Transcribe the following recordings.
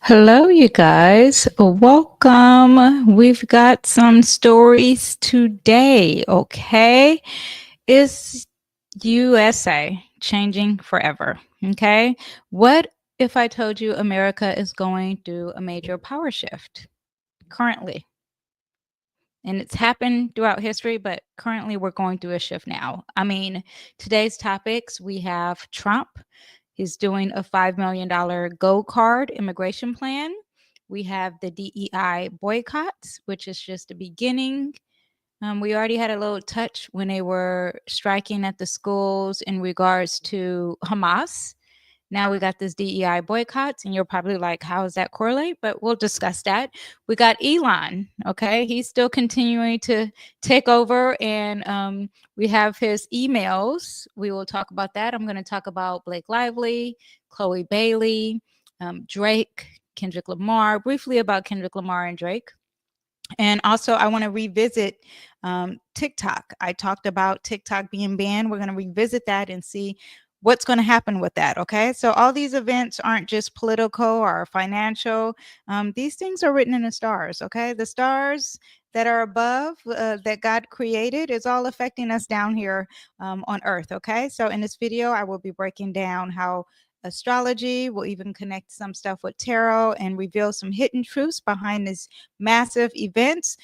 Hello, you guys. Welcome. We've got some stories today, okay? Is USA changing forever? Okay. What if I told you America is going through a major power shift currently? And it's happened throughout history, but currently we're going through a shift now. I mean, today's topics we have Trump. He's doing a $5 million gold card immigration plan. We have the DEI boycotts, which is just the beginning. We already had a little touch when they were striking at the schools in regards to Hamas. Now we got this DEI boycotts, and you're probably like, how does that correlate? But we'll discuss that. We got Elon, okay? He's still continuing to take over, and we have his emails. We will talk about that. I'm going to talk about Blake Lively, Chloe Bailey, Drake, Kendrick Lamar, briefly about Kendrick Lamar and Drake. And also, I want to revisit TikTok. I talked about TikTok being banned. We're going to revisit that and see what's going to happen with that. Okay. So all these events aren't just political or financial. These things are written in the stars. Okay. The stars that are above that God created is all affecting us down here on earth. Okay. So in this video, I will be breaking down how astrology will even connect some stuff with tarot and reveal some hidden truths behind these massive events.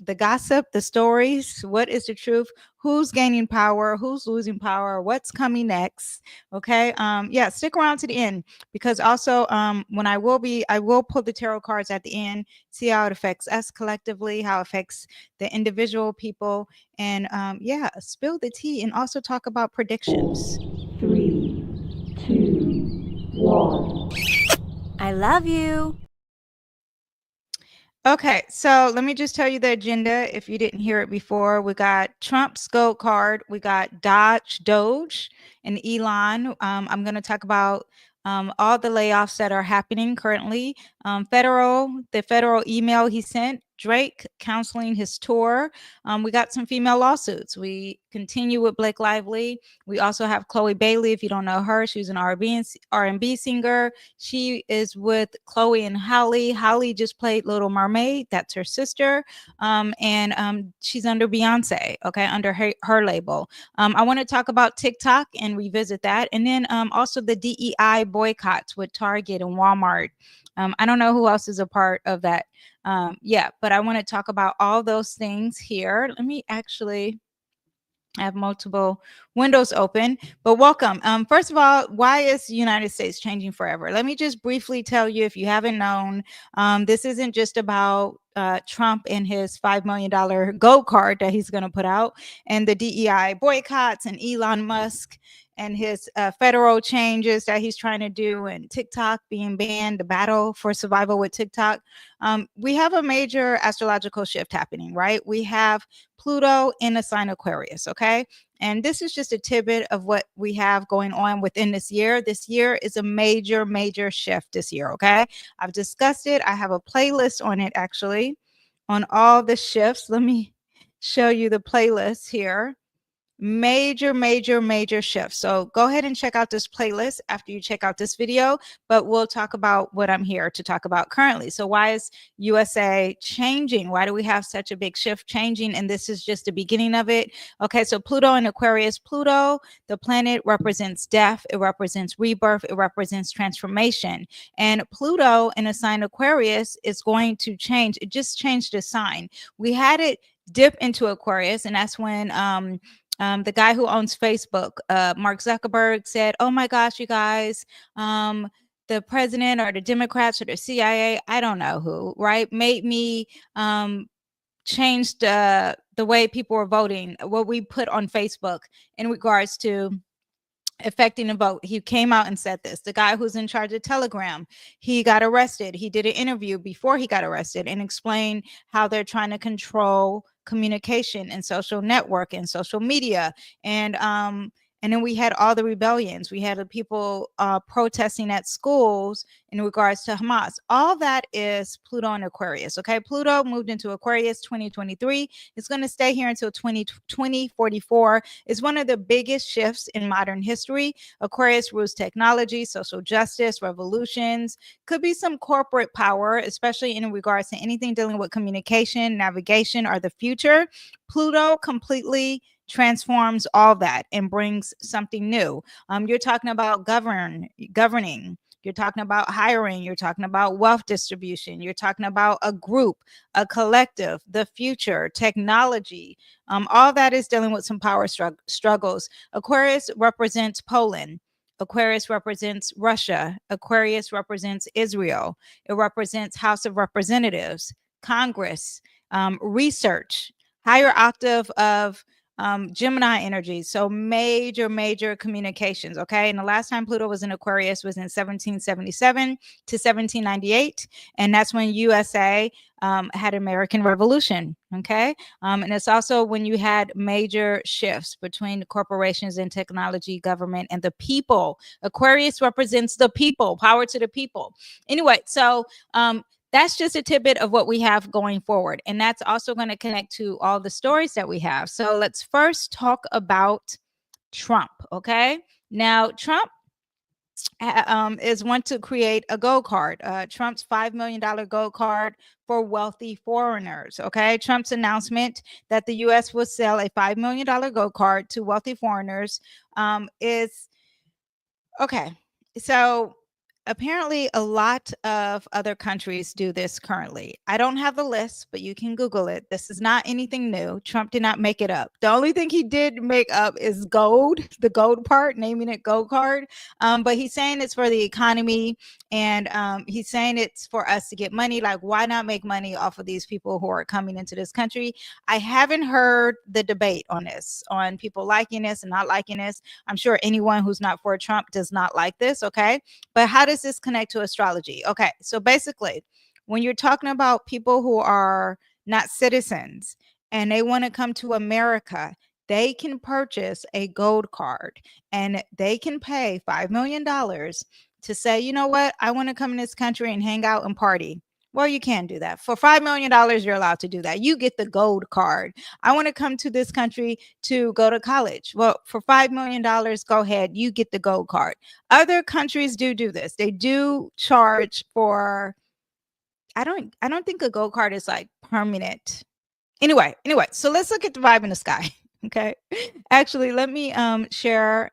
The gossip, the stories, what is the truth, who's gaining power, who's losing power, what's coming next. Okay. Yeah, stick around to the end, because also when I will pull the tarot cards at the end, see how it affects us collectively, how it affects the individual people, and yeah, spill the tea and also talk about predictions. 3, 2, 1. I love you. Okay, so let me just tell you the agenda if you didn't hear it before. We got Trump's gold card, we got DOGE, and Elon. I'm going to talk about all the layoffs that are happening currently. The federal email he sent, Drake counseling his tour. We got some female lawsuits. We continue with Blake Lively. We also have Chloe Bailey. If you don't know her, she's an R&B singer. She is with Chloe and Halle. Halle just played Little Mermaid. That's her sister. And she's under Beyonce, okay, under her label. I want to talk about TikTok and revisit that. And then also the DEI boycotts with Target and Walmart. I don't know who else is a part of that. Yeah, but I want to talk about all those things here. Let me actually I have multiple windows open, but welcome. First of all, why is the United States changing forever? Let me just briefly tell you, if you haven't known, this isn't just about Trump and his $5 million gold card that he's going to put out, and the DEI boycotts, and Elon Musk and his federal changes that he's trying to do, and TikTok being banned, the battle for survival with TikTok. We have a major astrological shift happening, right? We have Pluto in a sign Aquarius, okay? And this is just a tidbit of what we have going on within this year. This year is a major, major shift this year, okay? I've discussed it. I have a playlist on it, actually, on all the shifts. Let me show you the playlist here. Major, major, major shift. So go ahead and check out this playlist after you check out this video, but we'll talk about what I'm here to talk about currently. So why is USA changing? Why do we have such a big shift changing? And this is just the beginning of it. Okay, so Pluto in Aquarius. Pluto, the planet, represents death. It represents rebirth. It represents transformation. And Pluto in a sign Aquarius is going to change. It just changed the sign. We had it dip into Aquarius, and that's when the guy who owns Facebook, Mark Zuckerberg, said, "Oh my gosh, you guys, the president or the Democrats or the CIA, I don't know who, right, made me change the way people were voting, what we put on Facebook in regards to affecting the vote." He came out and said this. The guy who's in charge of Telegram, he got arrested. He did an interview before he got arrested and explained how they're trying to control communication and social network and social media. And And then we had all the rebellions. We had the people protesting at schools in regards to Hamas. All that is Pluto and Aquarius. Okay. Pluto moved into Aquarius 2023. It's going to stay here until 2044. It's one of the biggest shifts in modern history. Aquarius rules technology, social justice, revolutions, could be some corporate power, especially in regards to anything dealing with communication, navigation, or the future. Pluto completely transforms all that and brings something new. You're talking about governing. You're talking about hiring. You're talking about wealth distribution. You're talking about a group, a collective, the future, technology. All that is dealing with some power struggles. Aquarius represents Poland. Aquarius represents Russia. Aquarius represents Israel. It represents House of Representatives, Congress, research, higher octave of Gemini energy. So major communications. Okay. And the last time Pluto was in Aquarius was in 1777 to 1798. And that's when USA had American Revolution. Okay. And it's also when you had major shifts between corporations and technology, government, and the people. Aquarius represents the people, power to the people. Anyway, so that's just a tidbit of what we have going forward. And that's also going to connect to all the stories that we have. So let's first talk about Trump. Okay. Now, Trump is want to create a gold card, Trump's $5 million gold card for wealthy foreigners. Okay. Trump's announcement that the U.S. will sell a $5 million gold card to wealthy foreigners is okay. So apparently a lot of other countries do this currently. I don't have the list, but you can Google it. This is not anything new. Trump did not make it up. The only thing he did make up is gold, the gold part, naming it gold card. But he's saying it's for the economy, and he's saying it's for us to get money. Like, why not make money off of these people who are coming into this country? I haven't heard the debate on this, on people liking this and not liking this. I'm sure anyone who's not for Trump does not like this. Okay. But how does this connect to astrology? Okay, so basically, when you're talking about people who are not citizens and they want to come to America, they can purchase a gold card and they can pay $5 million to say, you know what, I want to come in this country and hang out and party. Well, you can do that. For $5 million, you're allowed to do that. You get the gold card. I want to come to this country to go to college. Well, for $5 million, go ahead. You get the gold card. Other countries do this. They do charge for, I don't think a gold card is like permanent. Anyway, so let's look at the vibe in the sky. Okay. Actually, let me share,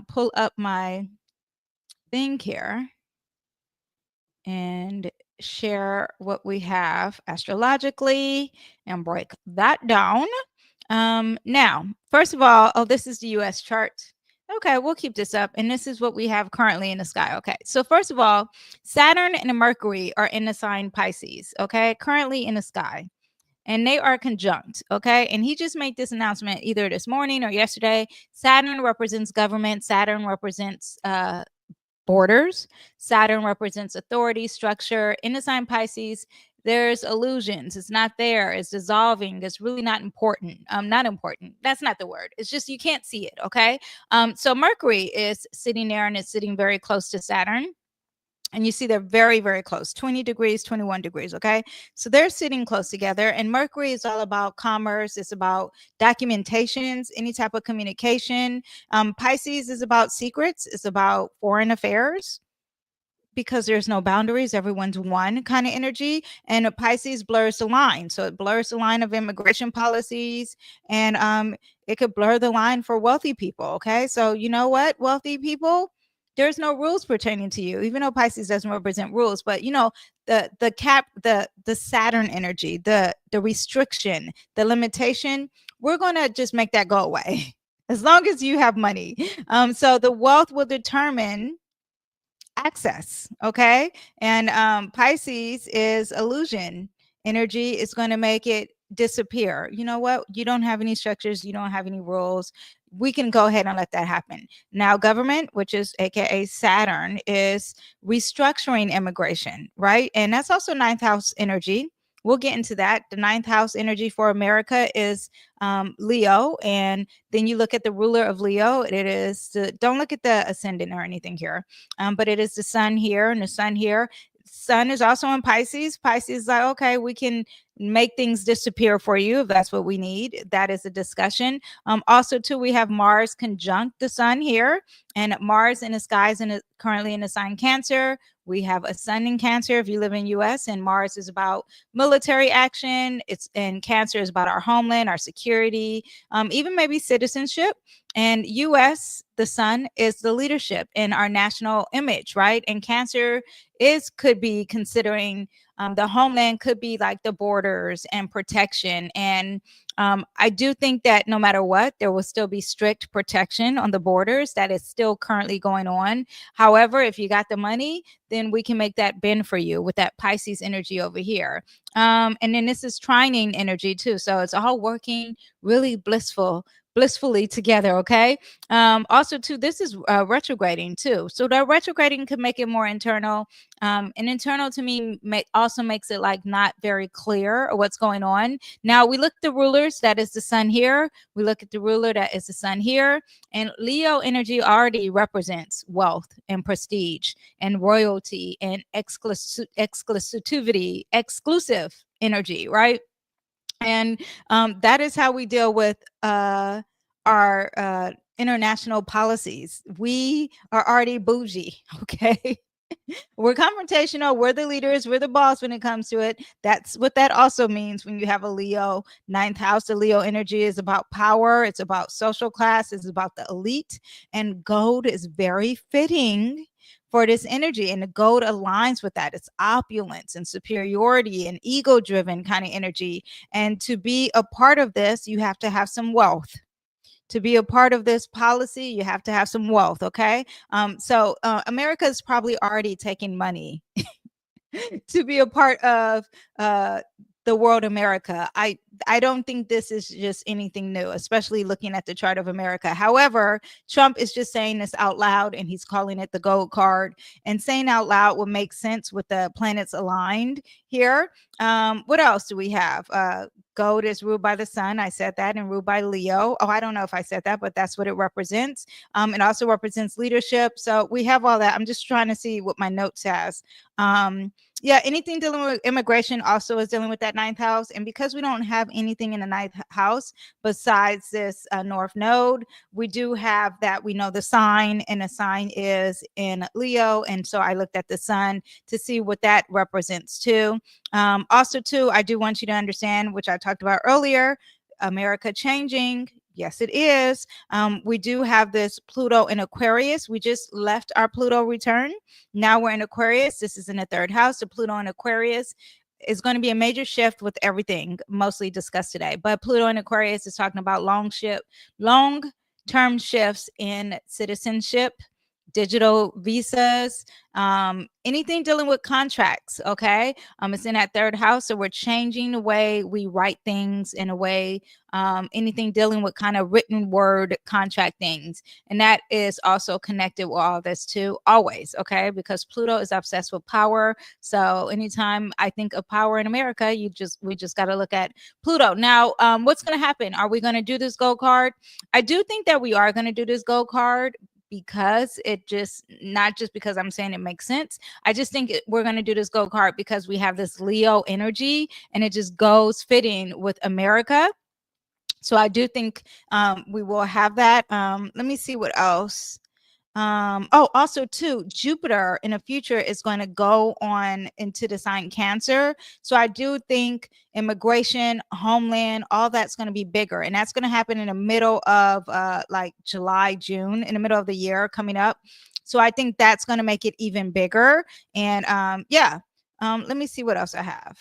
pull up my thing here and share what we have astrologically and break that down. Now, first of all, this is the US chart. Okay, we'll keep this up. And this is what we have currently in the sky. Okay, so first of all, Saturn and Mercury are in the sign Pisces. Okay, currently in the sky. And they are conjunct. Okay, and he just made this announcement either this morning or yesterday. Saturn represents government. Saturn represents borders. Saturn represents authority, structure. In the sign Pisces, there's illusions. It's not there. It's dissolving. It's really not important. Not important. That's not the word. It's just you can't see it. Okay. So Mercury is sitting there and it's sitting very close to Saturn. And you see they're very close, 20 degrees, 21 degrees. Okay. So they're sitting close together. And Mercury is all about commerce. It's about documentations, any type of communication. Pisces is about secrets. It's about foreign affairs, because there's no boundaries. Everyone's one kind of energy. And a Pisces blurs the line. So it blurs the line of immigration policies, and it could blur the line for wealthy people. Okay. So you know what? Wealthy people, there's no rules pertaining to you, even though Pisces doesn't represent rules. But you know, the Saturn energy, the restriction, the limitation, we're gonna just make that go away as long as you have money. So the wealth will determine access. Okay. And Pisces is illusion energy. Is going to make it disappear. You know what? You don't have any structures. You don't have any rules. We can go ahead and let that happen. Now, government, which is AKA Saturn, is restructuring immigration, right? And that's also ninth house energy. we'll get into that. The ninth house energy for America is Leo. And then you look at the ruler of Leo. It is don't look at the ascendant or anything here, but it is the sun here and the sun here. Sun is also in Pisces. Pisces is like, okay, we can make things disappear for you if that's what we need. That is a discussion. Also, too, we have Mars conjunct the sun here, and Mars in the skies and currently in the sign Cancer. We have a sun in Cancer if you live in US, and Mars is about military action. And Cancer is about our homeland, our security, even maybe citizenship. And US, the sun is the leadership in our national image, right? And Cancer could be considering the homeland, could be like the borders and protection. And I do think that no matter what, there will still be strict protection on the borders. That is still currently going on. However, if you got the money, then we can make that bend for you with that Pisces energy over here. And then this is trining energy too. So it's all working really blissfully together. Okay. Also too, this is retrograding too. So that retrograding could make it more internal. And internal to me also makes it like not very clear what's going on. Now we look at the rulers, that is the sun here. We look at the ruler, that is the sun here. And Leo energy already represents wealth and prestige and royalty and exclusivity, exclusive energy, right? And that is how we deal with our international policies. We are already bougie, okay? We're confrontational. We're the leaders. We're the boss when it comes to it. That's what that also means when you have a Leo ninth house. The Leo energy is about power. It's about social class. It's about the elite. And gold is very fitting for this energy. And the gold aligns with that. It's opulence and superiority and ego driven kind of energy. And to be a part of this, you have to have some wealth. To be a part of this policy, you have to have some wealth. Okay. So America is probably already taking money to be a part of the world America. I don't think this is just anything new, especially looking at the chart of America. However, Trump is just saying this out loud and he's calling it the gold card, and saying out loud would make sense with the planets aligned here. What else do we have? Gold is ruled by the sun. I said that, and ruled by Leo. Oh, I don't know if I said that, but that's what it represents. It also represents leadership. So we have all that. I'm just trying to see what my notes has. Yeah, anything dealing with immigration also is dealing with that ninth house. And because we don't have anything in the ninth house besides this North Node, we do have that. We know the sign, and the sign is in Leo. And so I looked at the sun to see what that represents too. Also, too, I do want you to understand, which I talked about earlier, America changing. Yes, it is. We do have this Pluto in Aquarius. We just left our Pluto return. Now we're in Aquarius. This is in the third house. The Pluto in Aquarius is going to be a major shift with everything mostly discussed today. But Pluto in Aquarius is talking about long-term shifts in citizenship, digital visas, anything dealing with contracts. Okay. It's in that third house. So we're changing the way we write things, in a way, anything dealing with kind of written word contract things. And that is also connected with all this too, always. Okay. Because Pluto is obsessed with power. So anytime I think of power in America, we just got to look at Pluto. Now, what's going to happen? Are we going to do this gold card? I do think that we are going to do this gold card, because not just because I'm saying it makes sense. I just think we're going to do this gold card because we have this Leo energy, and it just goes fitting with America. So I do think we will have that. Let me see what else. Also too, Jupiter in the future is going to go on into the sign Cancer. So I do think immigration, homeland, all that's going to be bigger, and that's going to happen in the middle of like July, June, in the middle of the year coming up. So I think that's going to make it even bigger. And let me see what else I have.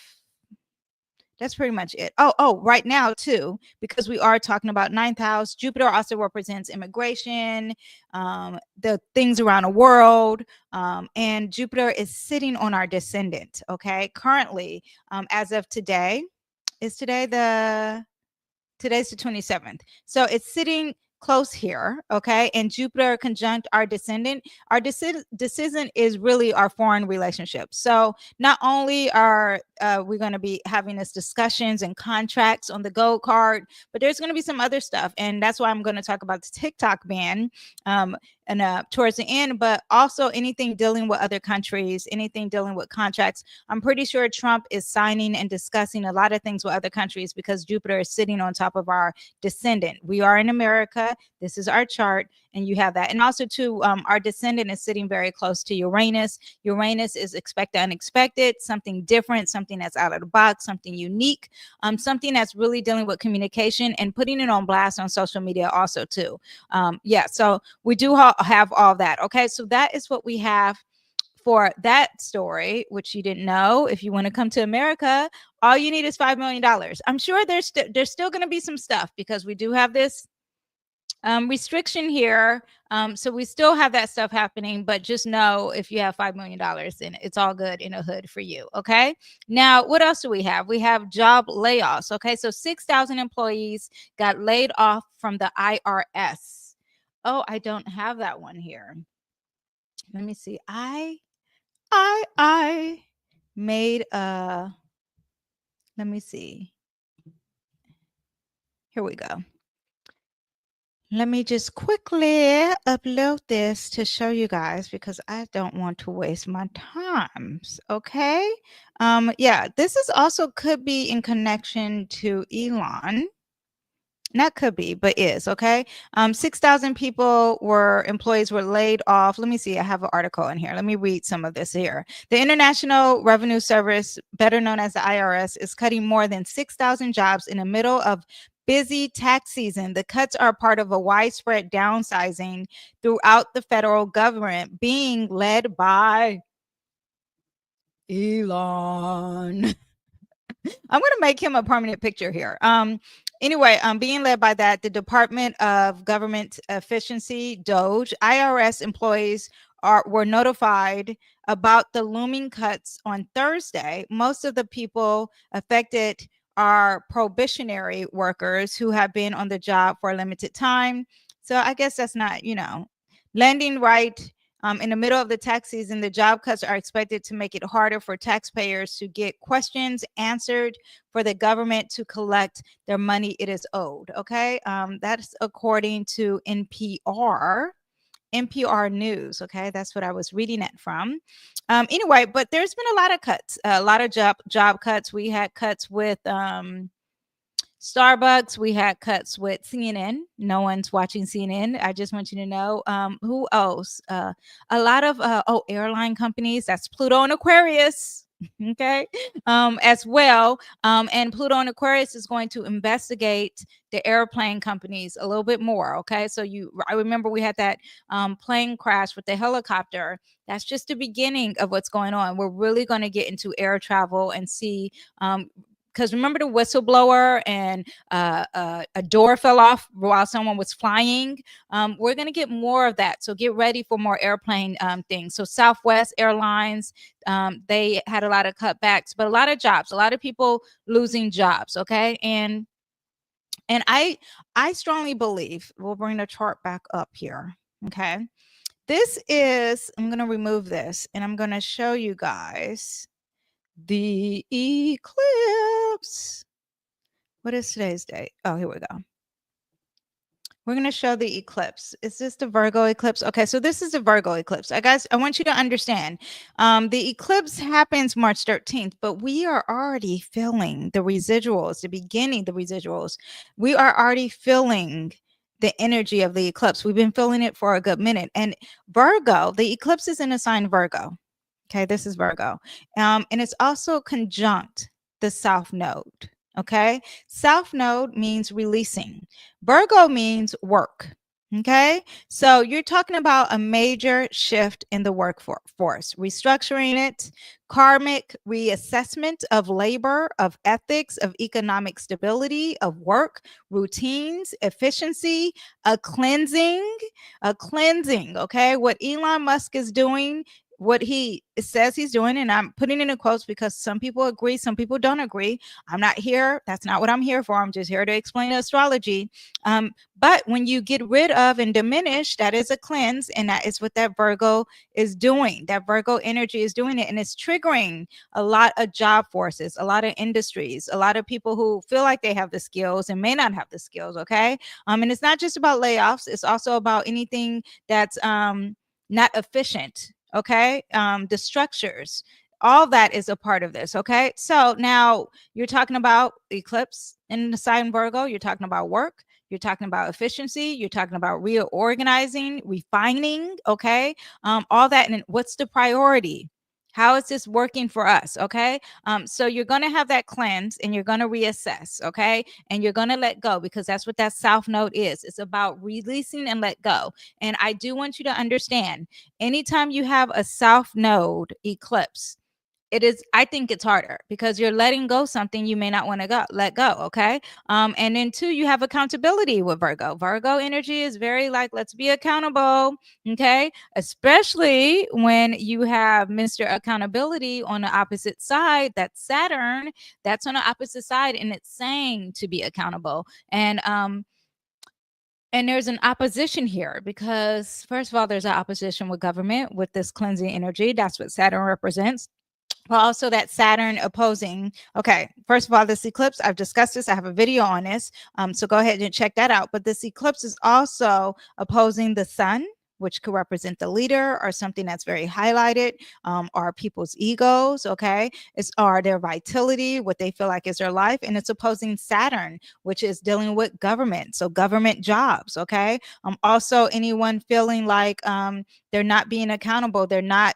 That's pretty much it. Right now too, because we are talking about ninth house, Jupiter also represents immigration, the things around the world, and Jupiter is sitting on our descendant. Okay, currently, as of today, today's the 27th. So it's sitting close here, okay? And Jupiter conjunct our descendant. Our descendant is really our foreign relationship. So not only are we going to be having this discussions and contracts on the gold card, but there's going to be some other stuff. And that's why I'm going to talk about the TikTok ban and towards the end, but also anything dealing with other countries, anything dealing with contracts. I'm pretty sure Trump is signing and discussing a lot of things with other countries because Jupiter is sitting on top of our descendant. We are in America. This is our chart, and you have that. And also, too, our descendant is sitting very close to Uranus. Uranus is expected unexpected, something different, something that's out of the box, something unique, something that's really dealing with communication and putting it on blast on social media also, too. Yeah, so we do have all that. Okay, so that is what we have for that story, which you didn't know. If you want to come to America, all you need is $5 million. I'm sure there's still going to be some stuff because we do have this restriction here. So we still have that stuff happening, but just know if you have $5 million, then it's all good in a hood for you. Okay. Now, what else do we have? We have job layoffs. Okay. So 6,000 employees got laid off from the IRS. Oh, I don't have that one here. Let me see. I made a, let me see. Here we go. Let me just quickly upload this to show you guys because I don't want to waste my times. Okay. Yeah, this is also could be in connection to Elon. Not could be, but is. Okay. 6,000 employees were laid off. Let me see. I have an article in here. Let me read some of this here. The International Revenue Service, better known as the IRS, is cutting more than 6,000 jobs in the middle of busy tax season. The cuts are part of a widespread downsizing throughout the federal government being led by Elon. I'm going to make him a permanent picture here. Anyway, being led by that, the Department of Government Efficiency, DOGE, IRS employees were notified about the looming cuts on Thursday. Most of the people affected are probationary workers who have been on the job for a limited time. So I guess that's not, landing right in the middle of the tax season. The job cuts are expected to make it harder for taxpayers to get questions answered, for the government to collect their money it is owed. Okay, that's according to NPR News. Okay, that's what I was reading it from. Anyway, but there's been a lot of cuts, a lot of job cuts. We had cuts with Starbucks. We had cuts with CNN. No one's watching CNN. I just want you to know. Who else? A lot of airline companies. That's Pluto and Aquarius. Okay, as well. And Pluto and Aquarius is going to investigate the airplane companies a little bit more. Okay, so I remember we had that plane crash with the helicopter. That's just the beginning of what's going on. We're really going to get into air travel and see. Because remember the whistleblower and a door fell off while someone was flying. We're going to get more of that. So get ready for more airplane things. So Southwest Airlines, they had a lot of cutbacks, but a lot of jobs, a lot of people losing jobs. Okay. And I strongly believe, we'll bring the chart back up here. Okay. This is, I'm going to remove this and I'm going to show you guys the eclipse. What is today's date? Oh, here we go. We're going to show the eclipse. Is this the Virgo eclipse? Okay, so this is the Virgo eclipse. Guys, I want you to understand. The eclipse happens March 13th, but we are already feeling the residuals, the beginning, the residuals. We are already feeling the energy of the eclipse. We've been feeling it for a good minute. And Virgo, the eclipse is in a sign Virgo. Okay, this is Virgo. And it's also conjunct the South Node. Okay, South Node means releasing. Virgo means work. Okay, so you're talking about a major shift in the workforce, restructuring it, karmic reassessment of labor, of ethics, of economic stability, of work, routines, efficiency, a cleansing. Okay, what Elon Musk is doing what he says he's doing, and I'm putting it in quotes because some people agree, some people don't agree. I'm not here. That's not what I'm here for. I'm just here to explain astrology. But when you get rid of and diminish, that is a cleanse, and that is what that Virgo is doing. That Virgo energy is doing it, and it's triggering a lot of job forces, a lot of industries, a lot of people who feel like they have the skills and may not have the skills. Okay. And it's not just about layoffs, it's also about anything that's not efficient. Okay. The structures, all that is a part of this. Okay. So now you're talking about eclipse in the sign Virgo, you're talking about work, you're talking about efficiency, you're talking about reorganizing, refining. Okay. All that. And what's the priority? How is this working for us? Okay. So you're going to have that cleanse and you're going to reassess. Okay. And you're going to let go, because that's what that South Node is. It's about releasing and let go. And I do want you to understand, anytime you have a South Node eclipse, it is, I think it's harder because you're letting go something you may not want to let go. Okay. And then two, you have accountability with Virgo energy is very like, let's be accountable. Okay. Especially when you have Mr. Accountability on the opposite side, that's Saturn, that's on the opposite side, and it's saying to be accountable. And there's an opposition here because, first of all, there's an opposition with government with this cleansing energy. That's what Saturn represents. Well, also that Saturn opposing. Okay, first of all, this eclipse, I've discussed this. I have a video on this. So go ahead and check that out. But this eclipse is also opposing the sun, which could represent the leader or something that's very highlighted, or people's egos. Okay, it's or their vitality, what they feel like is their life, and it's opposing Saturn, which is dealing with government, so government jobs. Okay, also anyone feeling like they're not being accountable, they're not.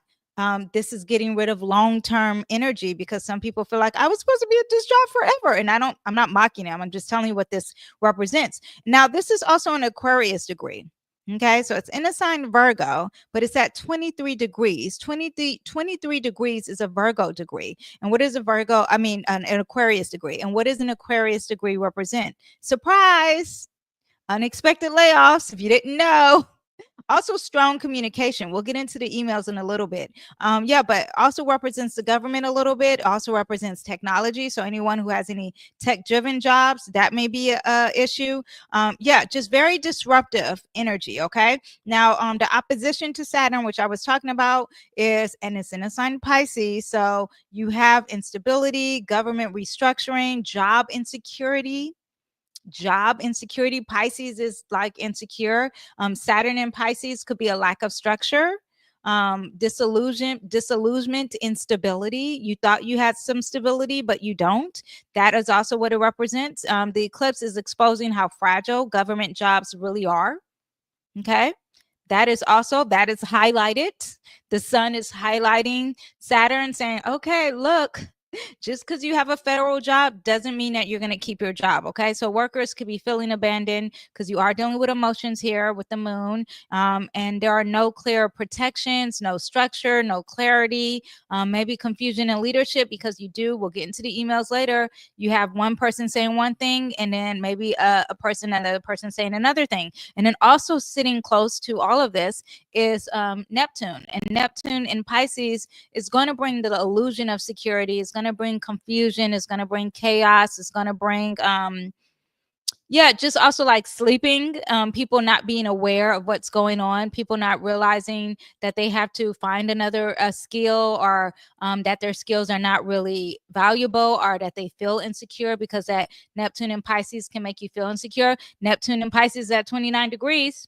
This is getting rid of long-term energy because some people feel like I was supposed to be at this job forever, and I'm not mocking them. I'm just telling you what this represents. Now, this is also an Aquarius degree. Okay, so it's in a sign Virgo, but it's at 23 degrees. 23 degrees is a Virgo degree. And what is a Virgo? I mean, an Aquarius degree. And what does an Aquarius degree represent? Surprise! Unexpected layoffs, if you didn't know. Also strong communication. We'll get into the emails in a little bit. Yeah, but also represents the government a little bit, also represents technology. So anyone who has any tech driven jobs, that may be a issue. Yeah, just very disruptive energy. Okay. Now, the opposition to Saturn, which I was talking about, is, and it's in a sign Pisces. So you have instability, government restructuring, job insecurity. Pisces is like insecure. Saturn in Pisces could be a lack of structure, disillusionment, instability. You thought you had some stability, but you don't. That is also what it represents. The eclipse is exposing how fragile government jobs really are. Okay. That is highlighted. The sun is highlighting Saturn, saying, okay, look, just because you have a federal job doesn't mean that you're going to keep your job. Okay. So workers could be feeling abandoned because you are dealing with emotions here with the moon. And there are no clear protections, no structure, no clarity, maybe confusion in leadership because we'll get into the emails later. You have one person saying one thing and then maybe another person saying another thing. And then also sitting close to all of this is Neptune. And Neptune in Pisces is going to bring the illusion of security. It's going to bring confusion. It's going to bring chaos. It's going to bring just also like sleeping, people not being aware of what's going on, people not realizing that they have to find another skill, or that their skills are not really valuable, or that they feel insecure because that Neptune in Pisces can make you feel insecure. Neptune in Pisces at 29 degrees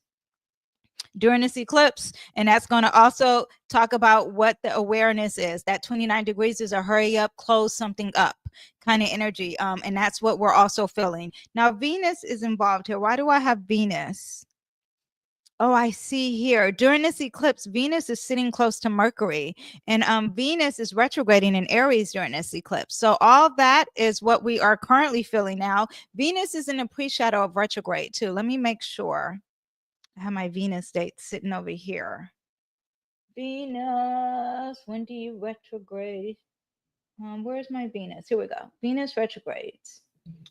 during this eclipse, and that's going to also talk about what the awareness is. That 29 degrees is a hurry up, close something up kind of energy, and that's what we're also feeling. Now Venus is involved here. Why do I have Venus? Oh, I see here. During this eclipse, Venus is sitting close to Mercury, and Venus is retrograding in Aries during this eclipse. So all that is what we are currently feeling now. Venus is in a pre-shadow of retrograde too. Let me make sure. I have my Venus date sitting over here. Venus, when do you retrograde? Where's my Venus? Here we go. Venus retrogrades.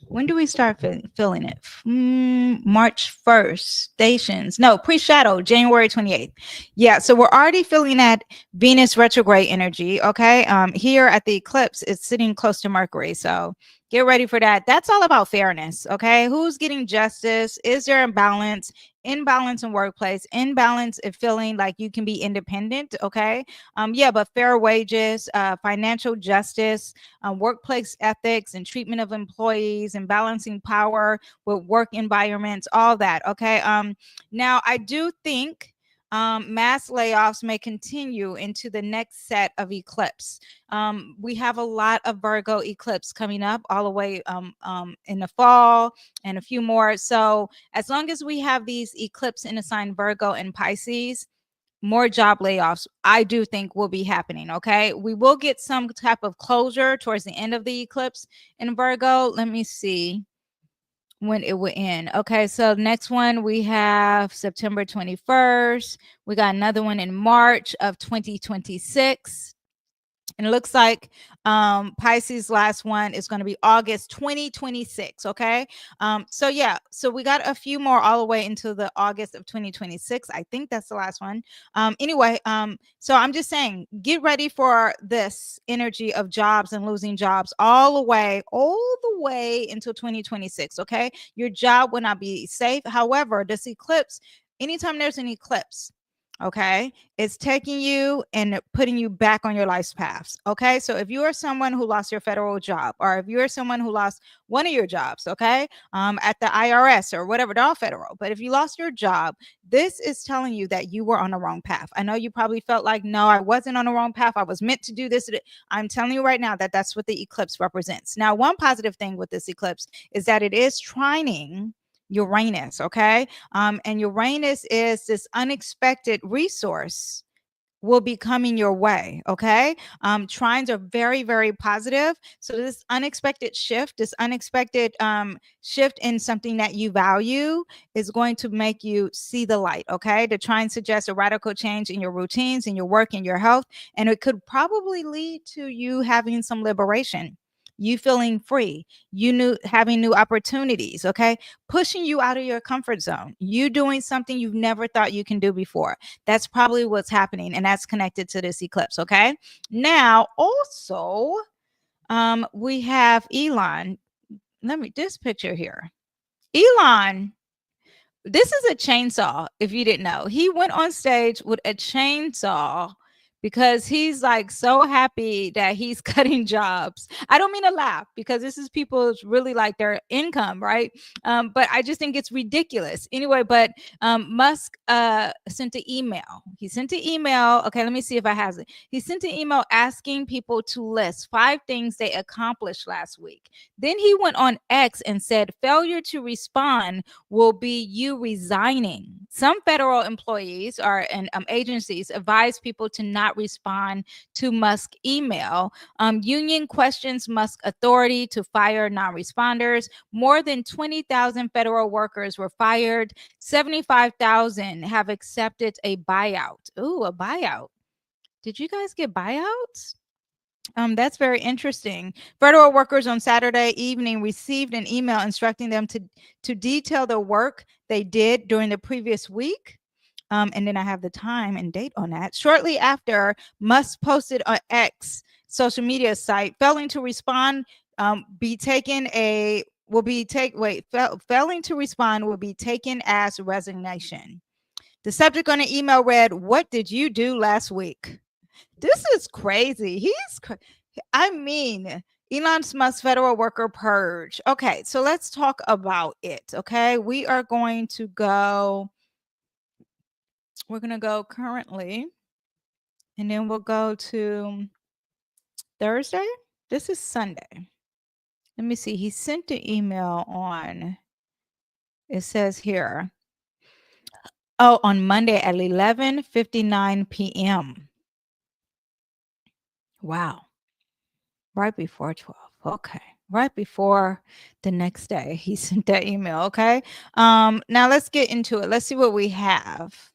When do we start feeling it? March 1st. Stations. No, pre-shadow, January 28th. Yeah, so we're already feeling that Venus retrograde energy, okay? Here at the eclipse, it's sitting close to Mercury, so get ready for that. That's all about fairness, okay? Who's getting justice? Is there imbalance? Imbalance in workplace, imbalance in feeling like you can be independent, okay? Yeah, but fair wages, financial justice, workplace ethics and treatment of employees and balancing power with work environments, all that. Okay. Now I do think mass layoffs may continue into the next set of eclipse. We have a lot of Virgo eclipse coming up all the way in the fall and a few more. So as long as we have these eclipse in a sign Virgo and Pisces, more job layoffs, I do think will be happening. Okay. We will get some type of closure towards the end of the eclipse in Virgo. Let me see when it will end. Okay. So next one we have September 21st. We got another one in March of 2026. And it looks like Pisces last one is going to be August 2026. Okay. So yeah, so we got a few more all the way into the August of 2026. I think that's the last one. Anyway, so I'm just saying, get ready for this energy of jobs and losing jobs all the way until 2026. Okay. Your job will not be safe. However, this eclipse, anytime there's an eclipse, okay, it's taking you and putting you back on your life's paths. Okay, so if you are someone who lost your federal job, or if you're someone who lost one of your jobs, okay, at the IRS or whatever, they're all federal, but if you lost your job, this is telling you that you were on the wrong path. I know you probably felt like, no, I wasn't on the wrong path, I was meant to do this. I'm telling you right now that that's what the eclipse represents. Now, one positive thing with this eclipse is that it is trining Uranus, okay? And Uranus is this unexpected resource will be coming your way. Okay. Trines are very, very positive. So this unexpected shift, this unexpected shift in something that you value is going to make you see the light. Okay. The trine suggests a radical change in your routines, in your work, in your health. And it could probably lead to you having some liberation. You feeling free, having new opportunities, okay, pushing you out of your comfort zone, you doing something you've never thought you can do before. That's probably what's happening, and that's connected to this eclipse. Okay. Now, also, we have Elon. This picture here. Elon, this is a chainsaw. If you didn't know, he went on stage with a chainsaw because he's like so happy that he's cutting jobs. I don't mean to laugh because this is people's really like their income, right? But I just think it's ridiculous. Anyway, but Musk sent an email. He sent an email. Okay, let me see if I have it. He sent an email asking people to list 5 things they accomplished last week. Then he went on X and said, failure to respond will be you resigning. Some federal employees and agencies advise people to not respond to Musk email. Union questions Musk authority to fire non-responders. More than 20,000 federal workers were fired. 75,000 have accepted a buyout. Ooh, a buyout. Did you guys get buyouts? That's very interesting. Federal workers on Saturday evening received an email instructing them to detail the work they did during the previous week. And then I have the time and date on that. Shortly after, Musk posted on X social media site, failing to respond failing to respond will be taken as resignation. The subject on the email read, "What did you do last week?" This is crazy. I mean, Elon Musk's federal worker purge. Okay, so let's talk about it. Okay, we're going to go currently, and then we'll go to Thursday. This is Sunday. Let me see. He sent the email on, it says here, on Monday at 11:59 p.m. Wow. Right before 12. Okay. Right before the next day, he sent that email. Okay. Now let's get into it. Let's see what we have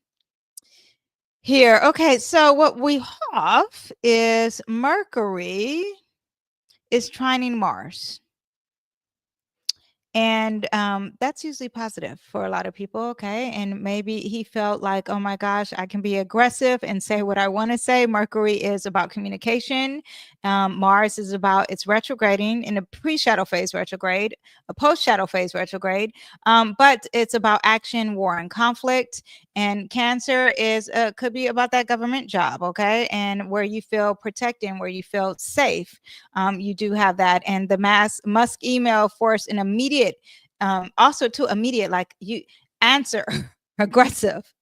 here. Okay. So what we have is Mercury is trining Mars. And that's usually positive for a lot of people. Okay. And maybe he felt like, oh my gosh, I can be aggressive and say what I want to say. Mercury is about communication. Mars is about it's retrograding in a pre-shadow phase retrograde, a post-shadow phase retrograde. But it's about action, war, and conflict. And Cancer is could be about that government job. Okay. And where you feel protected, where you feel safe. You do have that. And the Musk email forced an immediate also to immediate, like you answer aggressive,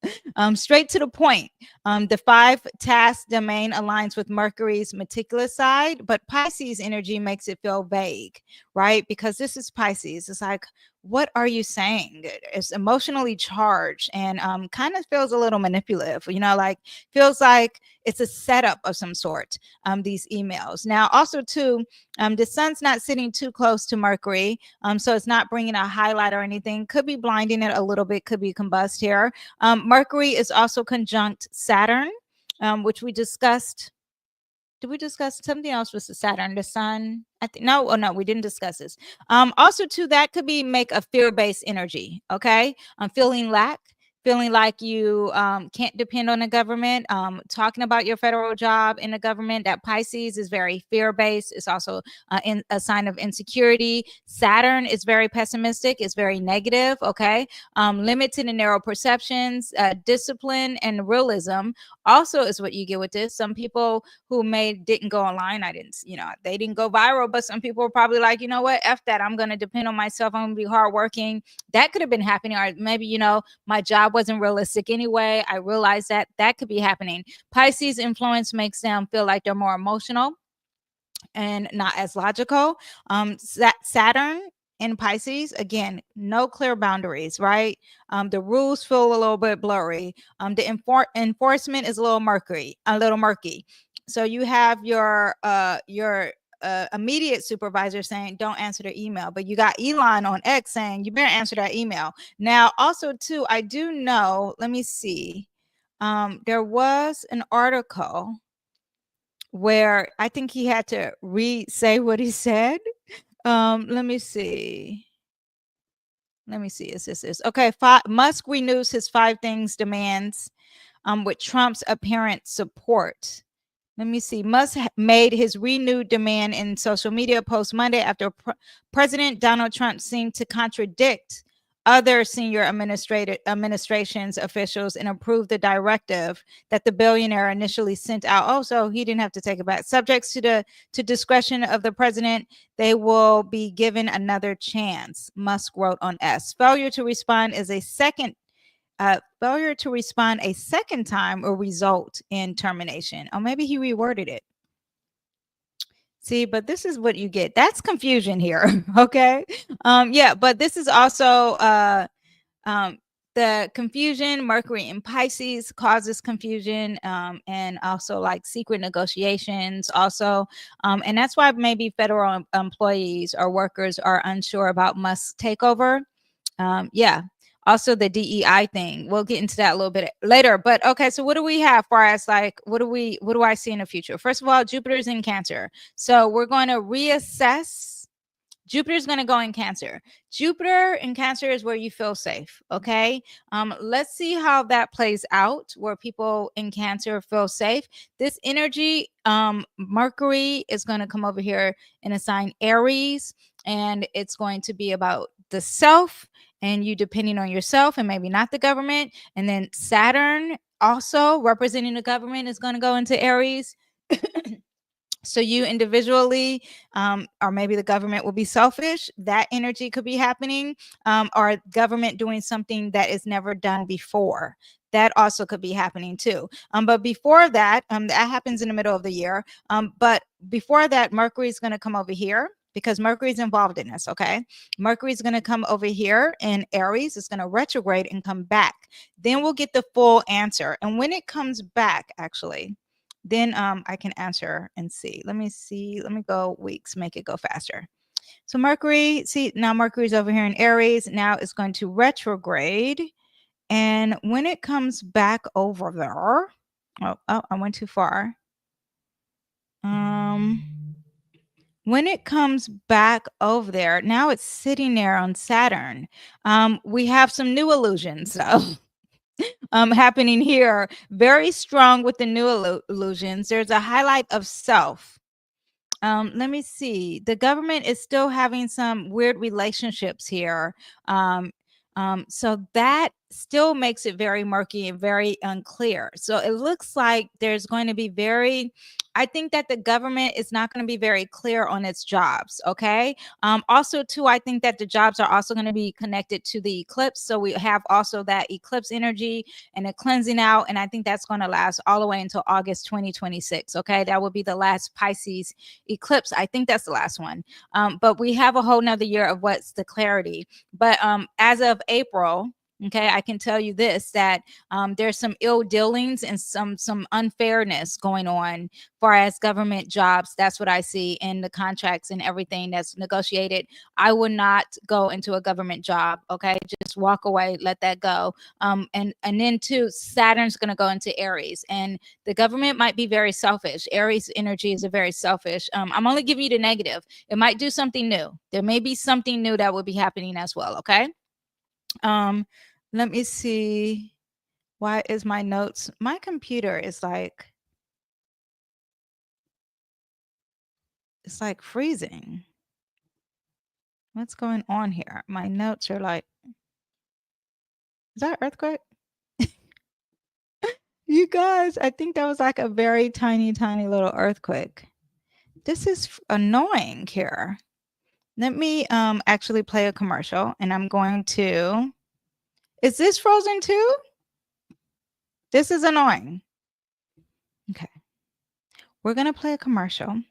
straight to the point. The 5 task domain aligns with Mercury's meticulous side, but Pisces energy makes it feel vague, right? Because this is Pisces. It's like, what are you saying? It's emotionally charged and kind of feels a little manipulative, like feels like it's a setup of some sort, these emails. Now, also too, the sun's not sitting too close to Mercury, so it's not bringing a highlight or anything. Could be blinding it a little bit, could be combust here. Mercury is also conjunct Saturn, which we discussed. Did we discuss something else with the Saturn, the sun? I think no, no, we didn't discuss this. Also, too, that could be make a fear-based energy. Okay, I'm feeling lack, feeling like you can't depend on the government. Talking about your federal job in the government, that Pisces is very fear-based. It's also in a sign of insecurity. Saturn is very pessimistic. It's very negative. Okay, limited and narrow perceptions, discipline, and realism also is what you get with this. Some people who didn't go online, they didn't go viral, but some people were probably like, you know what, F that, I'm going to depend on myself, I'm going to be hardworking. That could have been happening. Or maybe, my job wasn't realistic anyway. I realized that could be happening. Pisces influence makes them feel like they're more emotional and not as logical. Saturn in Pisces, again, no clear boundaries, right? The rules feel a little bit blurry. The enforcement is a little murky. So you have your immediate supervisor saying don't answer the email, but you got Elon on X saying you better answer that email. Now, also too, I do know. Let me see. There was an article where I think he had to re-say what he said. Let me see. Is this okay? Musk renews his 5 things demands with Trump's apparent support. Let me see. Musk made his renewed demand in social media post Monday after President Donald Trump seemed to contradict other senior administration's officials and approved the directive that the billionaire initially sent out. Oh, so he didn't have to take it back. Subjects to discretion of the president, they will be given another chance, Musk wrote on S. Failure to respond a second time will result in termination. Or maybe he reworded it. See, but this is what you get. That's confusion here. Okay. Yeah, but this is also the confusion. Mercury in Pisces causes confusion, and also like secret negotiations also. And that's why maybe federal employees or workers are unsure about Musk's takeover. Yeah. Also the DEI thing. We'll get into that a little bit later. But okay, so what do we have for us? Like, what do I see in the future? First of all, Jupiter's in Cancer. So we're going to reassess. Jupiter's going to go in Cancer. Jupiter in Cancer is where you feel safe. Okay. Let's see how that plays out, where people in Cancer feel safe. This energy, Mercury is going to come over here and assign Aries, and it's going to be about the self and you depending on yourself and maybe not the government. And then Saturn also representing the government is going to go into Aries. So you individually, or maybe the government will be selfish. That energy could be happening, or government doing something that is never done before. That also could be happening too. But before that, that happens in the middle of the year. But before that, Mercury is going to come over here because Mercury is involved in this. Okay. Mercury is going to come over here in Aries. It's going to retrograde and come back. Then we'll get the full answer. And when it comes back, actually, then I can answer and see. Let me go weeks, make it go faster. So Mercury, see, now Mercury's over here in Aries. Now it's going to retrograde. And when it comes back over there, oh, I went too far. when it comes back over there, now it's sitting there on Saturn. We have some new illusions. So happening here, very strong with the new illusions. There's a highlight of self. Let me see. The government is still having some weird relationships here. So that still makes it very murky and very unclear. So it looks like there's going to be I think that the government is not going to be very clear on its jobs. Okay. Also, too, I think that the jobs are also going to be connected to the eclipse. So we have also that eclipse energy and a cleansing out. And I think that's going to last all the way until August 2026. Okay. That will be the last Pisces eclipse. I think that's the last one. But we have a whole nother year of what's the clarity. But as of April, okay, I can tell you this, that there's some ill dealings and some unfairness going on far as government jobs. That's what I see in the contracts and everything that's negotiated. I would not go into a government job. Okay, just walk away, let that go. And then too, Saturn's going to go into Aries, and the government might be very selfish. Aries energy is a very selfish. I'm only giving you the negative. It might do something new. There may be something new that would be happening as well. Okay. Let me see. Why is my notes? My computer is like, it's like freezing. What's going on here? My notes are like, is that earthquake? You guys, I think that was like a very tiny, tiny little earthquake. This is annoying here. Let me actually play a commercial, and I'm going to. Is this frozen too? This is annoying. Okay. We're going to play a commercial,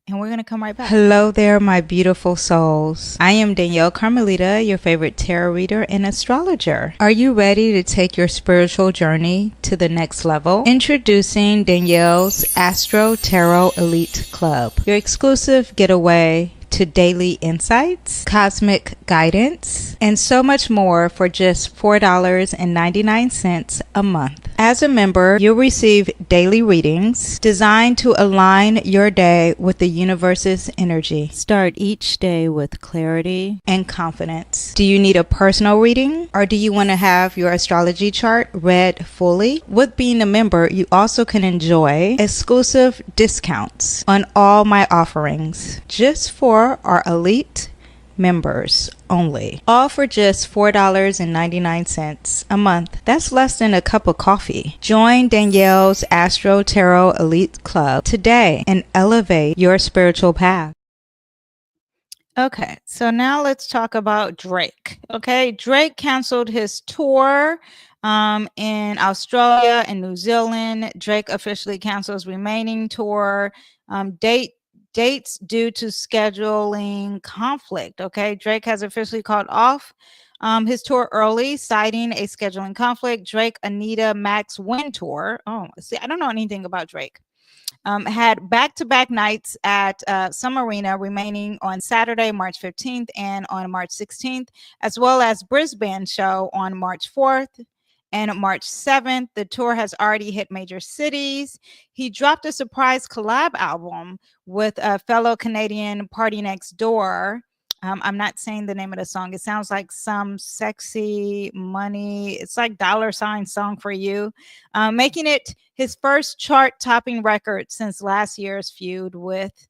and we're going to come right back. Hello there, my beautiful souls. I am Danyell Carmelita, your favorite tarot reader and astrologer. Are you ready to take your spiritual journey to the next level? Introducing Danyell's Astro Tarot Elite Club, your exclusive getaway to daily insights, cosmic guidance, and so much more for just $4.99 a month. As a member, you'll receive daily readings designed to align your day with the universe's energy. Start each day with clarity and confidence. Do you need a personal reading, or do you want to have your astrology chart read fully? With being a member, you also can enjoy exclusive discounts on all my offerings just for our elite members only, all for just $4.99 a month. That's less than a cup of coffee. Join Danyell's Astro Tarot Elite Club today and elevate your spiritual path. Okay, so now let's talk about Drake. Okay, Drake canceled his tour in Australia and New Zealand. Drake officially cancels remaining tour dates due to scheduling conflict. Okay, Drake has officially called off his tour early, citing a scheduling conflict. Drake, Anita, Max Win tour. Oh, see, I don't know anything about Drake. Had back-to-back nights at some arena remaining on Saturday, March 15th and on March 16th, as well as Brisbane show on March 4th. And March 7th, the tour has already hit major cities. He dropped a surprise collab album with a fellow Canadian Party Next Door. I'm not saying the name of the song. It sounds like some sexy money. It's like $ song for you, making it his first chart-topping record since last year's feud with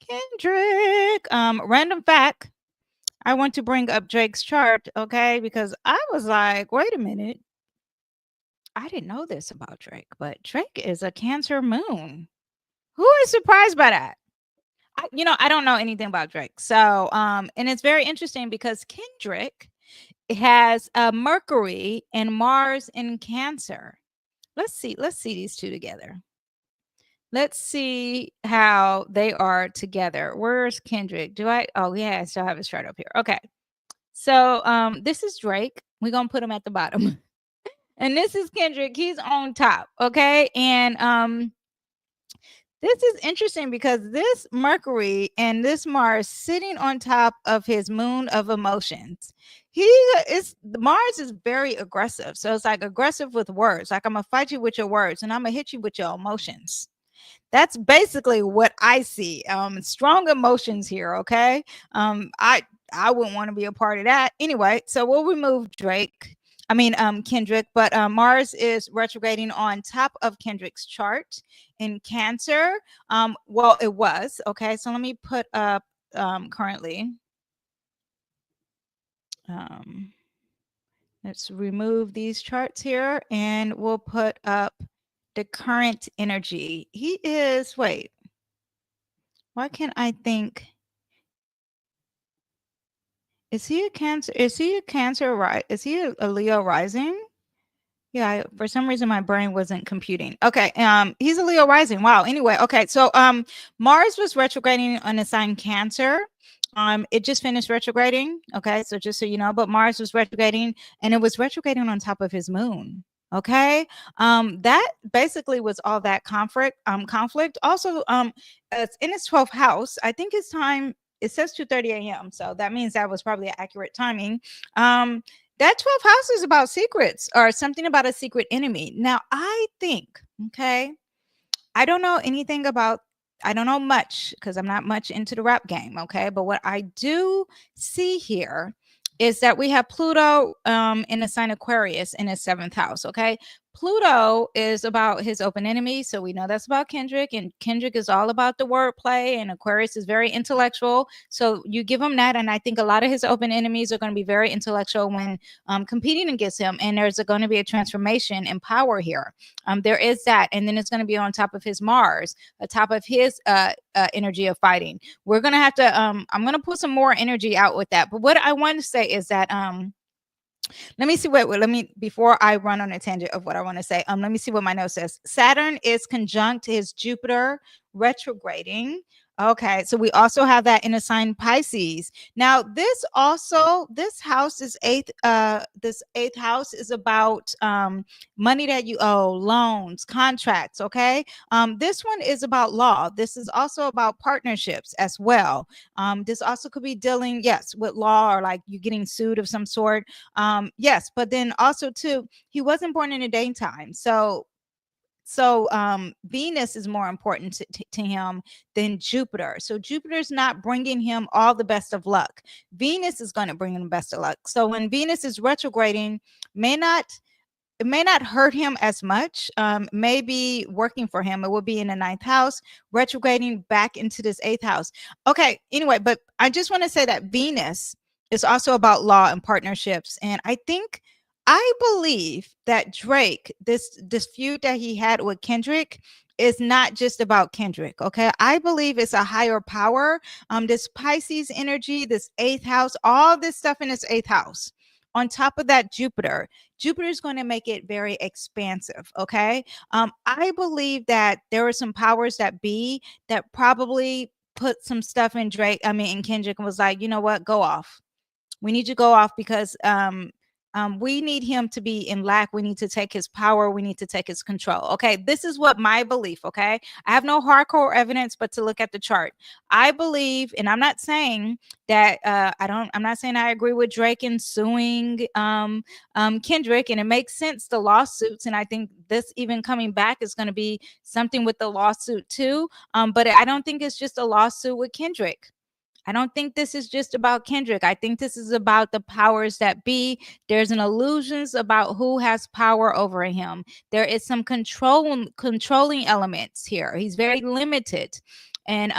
Kendrick. Random fact. I want to bring up Drake's chart, okay, because I was like, wait a minute. I didn't know this about Drake, but Drake is a Cancer moon. Who is surprised by that? I don't know anything about Drake. So, and it's very interesting because Kendrick has Mercury and Mars in Cancer. Let's see these two together. Let's see how they are together. Where's Kendrick? Oh yeah, I still have his chart up here. Okay. So this is Drake. We're gonna put him at the bottom. And this is Kendrick. He's on top. Okay. And this is interesting because this Mercury and this Mars sitting on top of his moon of emotions. Mars is very aggressive. So it's like aggressive with words. Like, I'm gonna fight you with your words and I'm gonna hit you with your emotions. That's basically what I see. Strong emotions here. Okay. I wouldn't want to be a part of that anyway. So we'll remove Drake. I mean, Kendrick, but Mars is retrograding on top of Kendrick's chart in Cancer. Well, it was. Okay. So let me put up currently. Let's remove these charts here and we'll put up the current energy. He is, wait, why can't I think? Is he a Cancer? Is he a Cancer? Right? Is he a Leo rising? Yeah, for some reason my brain wasn't computing. Okay, he's a Leo rising. Wow. Anyway, okay, so Mars was retrograding on the sign Cancer. It just finished retrograding. Okay, so just so you know, but Mars was retrograding, and it was retrograding on top of his moon. Okay, that basically was all that conflict. Conflict. Also, it's in his 12th house. I think his time. It says 2:30 a.m. So that means that was probably accurate timing. That 12th house is about secrets or something about a secret enemy. Now, I think, okay, I don't know anything about, I don't know much because I'm not much into the rap game, okay? But what I do see here is that we have Pluto in the sign Aquarius in his 7th house, okay? Pluto is about his open enemy, so we know that's about Kendrick, and Kendrick is all about the wordplay, and Aquarius is very intellectual. So you give him that, and I think a lot of his open enemies are going to be very intellectual when competing against him, and there's going to be a transformation in power here. There is that, and then it's going to be on top of his Mars, on top of his energy of fighting. We're going to have to, I'm going to put some more energy out with that. But what I want to say is that, let me see what, let me, before I run on a tangent of what I want to say, let me see what my note says. Saturn is conjunct his Jupiter retrograding. Okay, so we also have that in a sign Pisces. Now, this also, this house is this 8th house is about money that you owe, loans, contracts, okay? This one is about law. This is also about partnerships as well. This also could be dealing, yes, with law or like you getting sued of some sort. Yes, but then also too, he wasn't born in the daytime. So Venus is more important to him than Jupiter. So Jupiter's not bringing him all the best of luck. Venus is going to bring him the best of luck. So when Venus is retrograding, it may not hurt him as much. Maybe working for him. It will be in the 9th house, retrograding back into this 8th house. Okay, anyway, but I just want to say that Venus is also about law and partnerships. And I believe that Drake, this feud that he had with Kendrick, is not just about Kendrick. Okay, I believe it's a higher power. This Pisces energy, this 8th house, all this stuff in this 8th house. On top of that, Jupiter is going to make it very expansive. Okay, I believe that there are some powers that be that probably put some stuff in Drake. I mean, in Kendrick, and was like, you know what, go off. We need to go off because we need him to be in lack. We need to take his power. We need to take his control. Okay, this is what my belief. Okay, I have no hardcore evidence, but to look at the chart, I believe, and I'm not saying that I'm not saying I agree with Drake in suing Kendrick, and it makes sense, the lawsuits, and I think this even coming back is going to be something with the lawsuit too. But I don't think it's just a lawsuit with Kendrick. I don't think this is just about Kendrick. I think this is about the powers that be. There's an illusions about who has power over him. There is some controlling elements here. He's very limited. And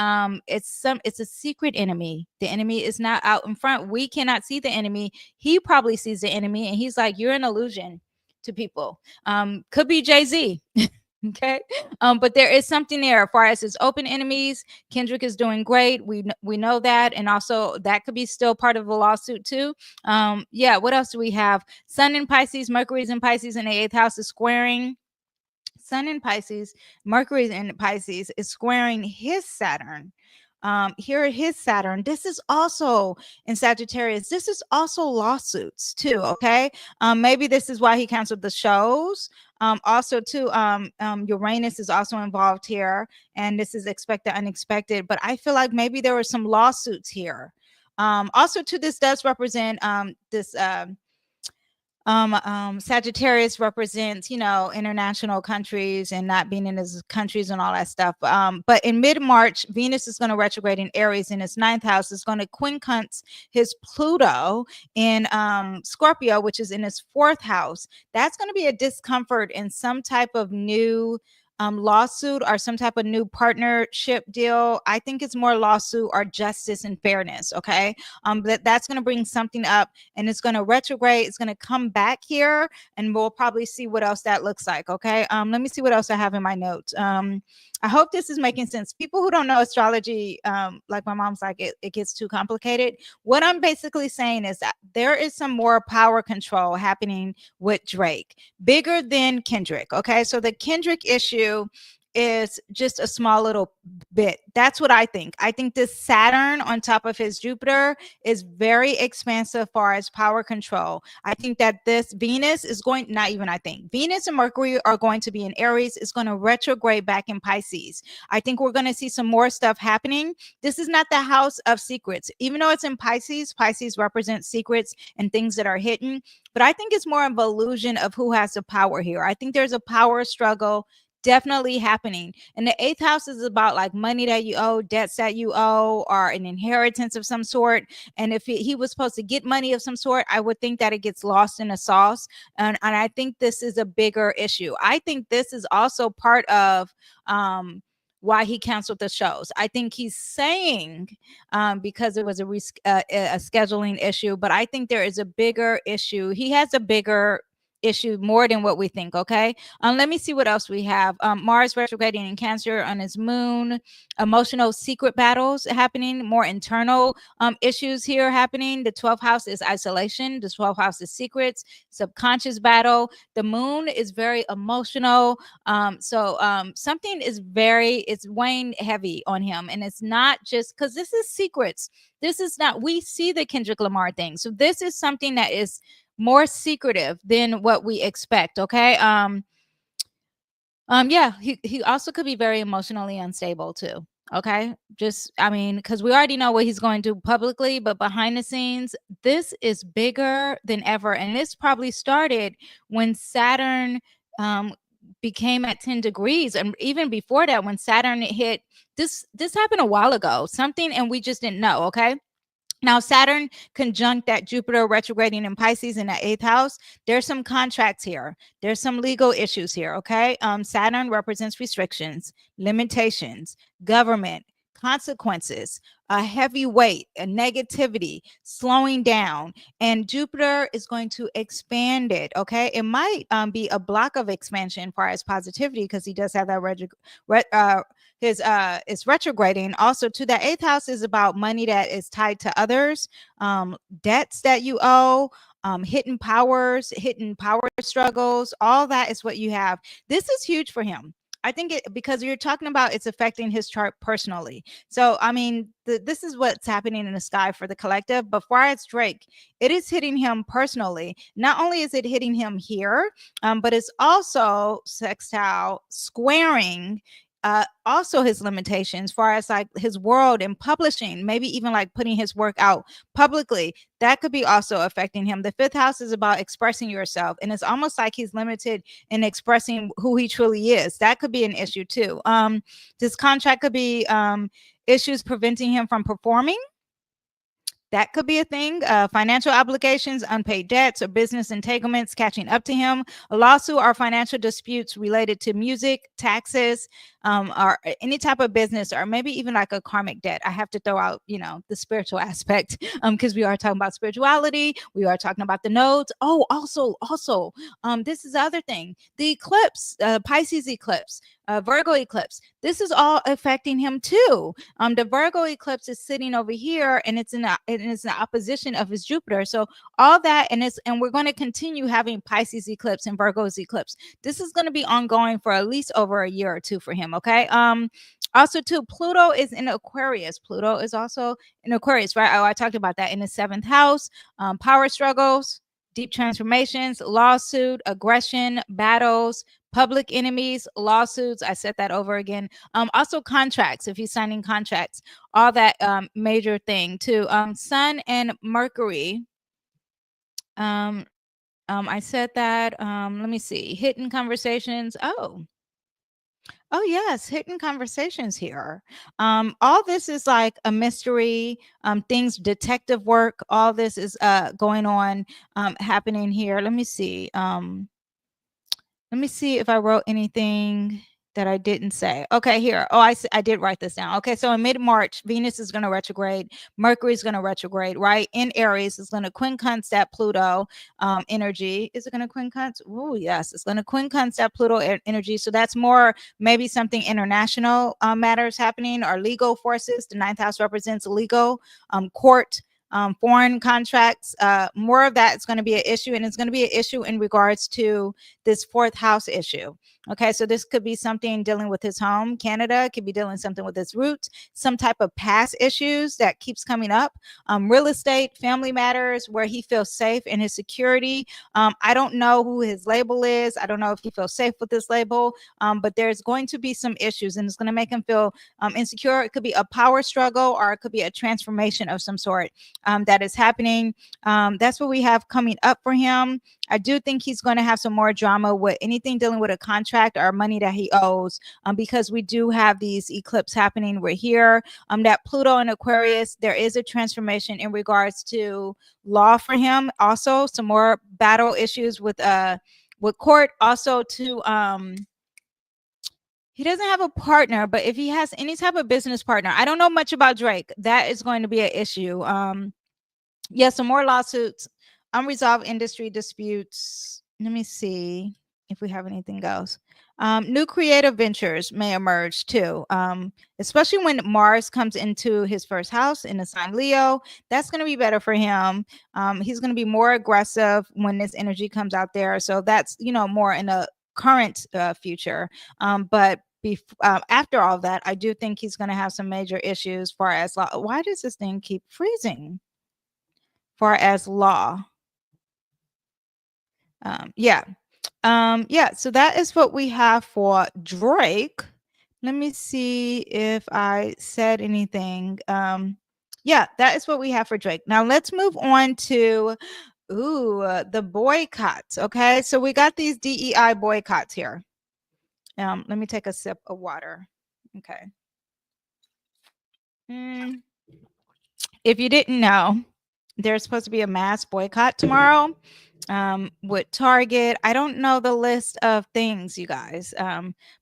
it's a secret enemy. The enemy is not out in front. We cannot see the enemy. He probably sees the enemy and he's like, you're an illusion to people. Could be Jay-Z. Okay, but there is something there as far as his open enemies. Kendrick is doing great. We know that, and also that could be still part of the lawsuit too. Yeah, what else do we have? Sun in Pisces, Mercury's in Pisces, and the 8th house is squaring. Sun in Pisces, Mercury in Pisces is squaring his Saturn. Here his Saturn. This is also in Sagittarius. This is also lawsuits too. Okay. Maybe this is why he canceled the shows. Also too, Uranus is also involved here, and this is expected unexpected. But I feel like maybe there were some lawsuits here. Also too, this does represent this Sagittarius represents, international countries and not being in his countries and all that stuff. But in mid-March, Venus is going to retrograde in Aries in its ninth house. It's going to quincunx his Pluto in Scorpio, which is in his fourth house. That's going to be a discomfort in some type of new lawsuit or some type of new partnership deal. I think it's more lawsuit or justice and fairness. Okay. That's going to bring something up, and it's going to retrograde. It's going to come back here, and we'll probably see what else that looks like. Okay. Let me see what else I have in my notes. I hope this is making sense. People who don't know astrology, like my mom's like, it gets too complicated. What I'm basically saying is that there is some more power control happening with Drake, bigger than Kendrick. Okay. So the Kendrick issue is just a small little bit. That's what I think. I think this Saturn on top of his Jupiter is very expansive far as power control. I think that this Venus is going, not even I think, Venus and Mercury are going to be in Aries. It's going to retrograde back in Pisces. I think we're going to see some more stuff happening. This is not the house of secrets. Even though it's in Pisces, Pisces represents secrets and things that are hidden. But I think it's more of an illusion of who has the power here. I think there's a power struggle definitely happening. And the eighth house is about like money that you owe, debts that you owe, or an inheritance of some sort. And if he was supposed to get money of some sort, I would think that it gets lost in the sauce. And I think this is a bigger issue. I think this is also part of why he canceled the shows. I think he's saying because it was a scheduling issue, but I think there is a bigger issue. He has a bigger issue more than what we think. Okay. Let me see what else we have. Mars retrograding in Cancer on his moon. Emotional secret battles happening, more internal issues here happening. The 12th house is isolation. The 12th house is secrets, subconscious battle. The moon is very emotional. So something is it's weighing heavy on him. And it's not just because this is secrets. This is not, we see the Kendrick Lamar thing. So this is something that is more secretive than what we expect. Okay. Yeah, he also could be very emotionally unstable too. Okay. Just, I mean, because we already know what he's going to do publicly, but behind the scenes, this is bigger than ever. And this probably started when Saturn became at 10 degrees. And even before that, when Saturn hit, this happened a while ago, something, and we just didn't know. Okay. Now, Saturn conjunct that Jupiter retrograding in Pisces in the eighth house. There's some contracts here. There's some legal issues here. Okay. Saturn represents restrictions, limitations, government, consequences, a heavy weight, a negativity, slowing down. And Jupiter is going to expand it. Okay. It might be a block of expansion as far as positivity because he does have that it's retrograding. Also, to the eighth house is about money that is tied to others, debts that you owe, hidden power struggles. All that is what you have. This is huge for him. I think because you're talking about it's affecting his chart personally. So, I mean, this is what's happening in the sky for the collective. But far as Drake, it is hitting him personally. Not only is it hitting him here, but it's also sextile squaring also his limitations, far as like his world and publishing, maybe even like putting his work out publicly. That could be also affecting him. The fifth house is about expressing yourself, and it's almost like he's limited in expressing who he truly is. That could be an issue too. This contract could be issues preventing him from performing. That could be a thing. Financial obligations, unpaid debts, or business entanglements catching up to him. A lawsuit or financial disputes related to music, taxes, or any type of business, or maybe even like a karmic debt. I have to throw out, the spiritual aspect because we are talking about spirituality. We are talking about the nodes. Oh, also, this is the other thing. The eclipse, Pisces eclipse, Virgo eclipse. This is all affecting him too. The Virgo eclipse is sitting over here, and it's in the opposition of his Jupiter. So all that, and we're going to continue having Pisces eclipse and Virgo's eclipse. This is going to be ongoing for at least over a year or two for him. Okay. Also too, Pluto is in Aquarius. Pluto is also in Aquarius, right? Oh, I talked about that in the seventh house. Power struggles, deep transformations, lawsuit, aggression, battles, public enemies, lawsuits. I said that over again. Also contracts, if he's signing contracts, all that major thing too. Sun and Mercury. I said that. Let me see. Hidden conversations. Oh yes, hidden conversations here. All this is like a mystery. Things, detective work. All this is going on, happening here. Let me see if I wrote anything that I didn't say. Okay, here. Oh, I did write this down. Okay, so in mid-March, Venus is going to retrograde. Mercury is going to retrograde, right? In Aries, it's going to quincunx that Pluto energy. Is it going to quincunx? Oh, yes, it's going to quincunx that Pluto energy. So that's more maybe something international matters happening or legal forces. The ninth house represents legal, court, foreign contracts. More of that is going to be an issue, and it's going to be an issue in regards to this fourth house issue. Okay, so this could be something dealing with his home, Canada, could be dealing something with his roots, some type of past issues that keeps coming up, real estate, family matters, where he feels safe in his security. I don't know who his label is. I don't know if he feels safe with this label, but there's going to be some issues, and it's going to make him feel insecure. It could be a power struggle, or it could be a transformation of some sort that is happening. That's what we have coming up for him. I do think he's going to have some more drama with anything dealing with a contract or money that he owes, because we do have these eclipses happening. We're here. That Pluto in Aquarius, there is a transformation in regards to law for him. Also, some more battle issues with court. Also, to he doesn't have a partner, but if he has any type of business partner, I don't know much about Drake. That is going to be an issue. Yeah, some more lawsuits, unresolved industry disputes. Let me see if we have anything else. New creative ventures may emerge too, especially when Mars comes into his first house in the sign Leo. That's going to be better for him. He's going to be more aggressive when this energy comes out there. So that's, more in a current future. But after all that, I do think he's going to have some major issues far as law. Why does this thing keep freezing? Far as law. Yeah. Yeah, so that is what we have for Drake. Let me see if I said anything. Yeah, that is what we have for Drake. Now let's move on to the boycotts. Okay, so we got these DEI boycotts here. Let me take a sip of water. Okay. If you didn't know, there's supposed to be a mass boycott tomorrow, with Target. I don't know the list of things, you guys,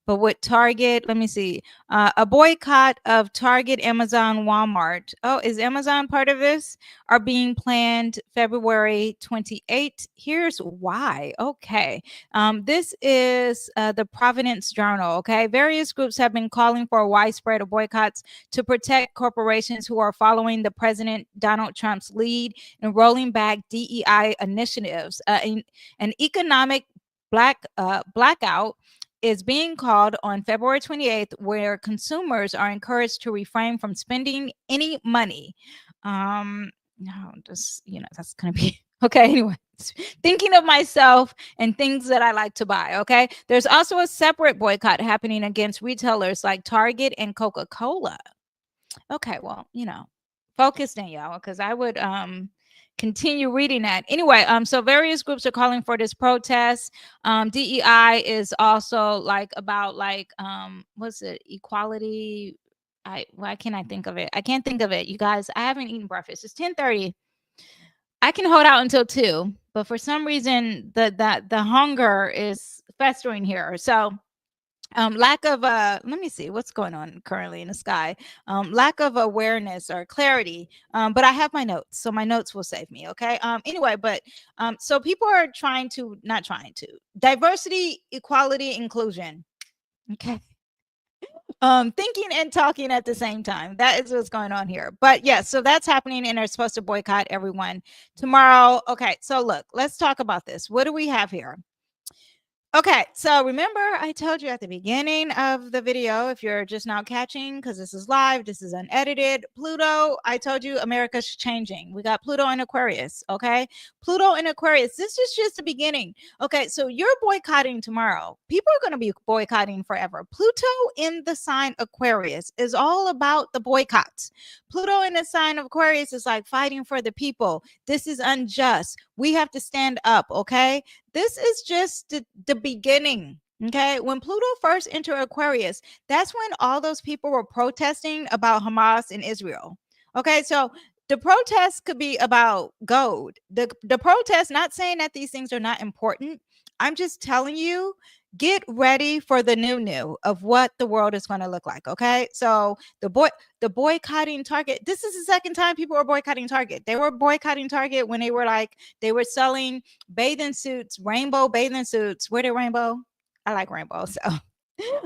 but with Target, let me see. A boycott of Target, Amazon, Walmart. Oh, is Amazon part of this? Are being planned February 28th. Here's why. Okay. This is the Providence Journal. Okay. Various groups have been calling for a widespread of boycotts to protect corporations who are following the President Donald Trump's lead in rolling back DEI initiatives. An economic blackout is being called on February 28th, where consumers are encouraged to refrain from spending any money. No, just, that's going to be okay. Anyway, thinking of myself and things that I like to buy. Okay. There's also a separate boycott happening against retailers like Target and Coca-Cola. Okay. Well, focus, Danyell, because I would continue reading that. Anyway, so various groups are calling for this protest. DEI is also about what's it, equality. Why can't I think of it? I can't think of it, you guys. I haven't eaten breakfast. It's 10:30. I can hold out until 2, but for some reason the hunger is festering here. So lack of let me see what's going on currently in the sky. Lack of awareness or clarity, but I have my notes, so my notes will save me. Okay. Anyway, but so people are not trying to diversity, equality, inclusion. Okay. Thinking and talking at the same time. That is what's going on here. But yeah, so that's happening, and they're supposed to boycott everyone tomorrow. Okay, so look, let's talk about this. What do we have here? Okay, so remember I told you at the beginning of the video, if you're just now catching, because this is live, this is unedited, Pluto, I told you America's changing. We got Pluto in Aquarius, okay? Pluto in Aquarius, this is just the beginning. Okay, so you're boycotting tomorrow. People are going to be boycotting forever. Pluto in the sign Aquarius is all about the boycotts. Pluto in the sign of Aquarius is like fighting for the people. This is unjust. We have to stand up, okay? This is just the beginning. Okay, when Pluto first entered Aquarius, that's when all those people were protesting about Hamas in Israel. Okay, so the protest could be about gold. The protest, not saying that these things are not important. I'm just telling you, get ready for the new of what the world is going to look like. Okay, so the boycotting Target. This is the second time people are boycotting Target. They were boycotting Target when they were selling bathing suits, rainbow bathing suits. Were they rainbow? I like rainbow, so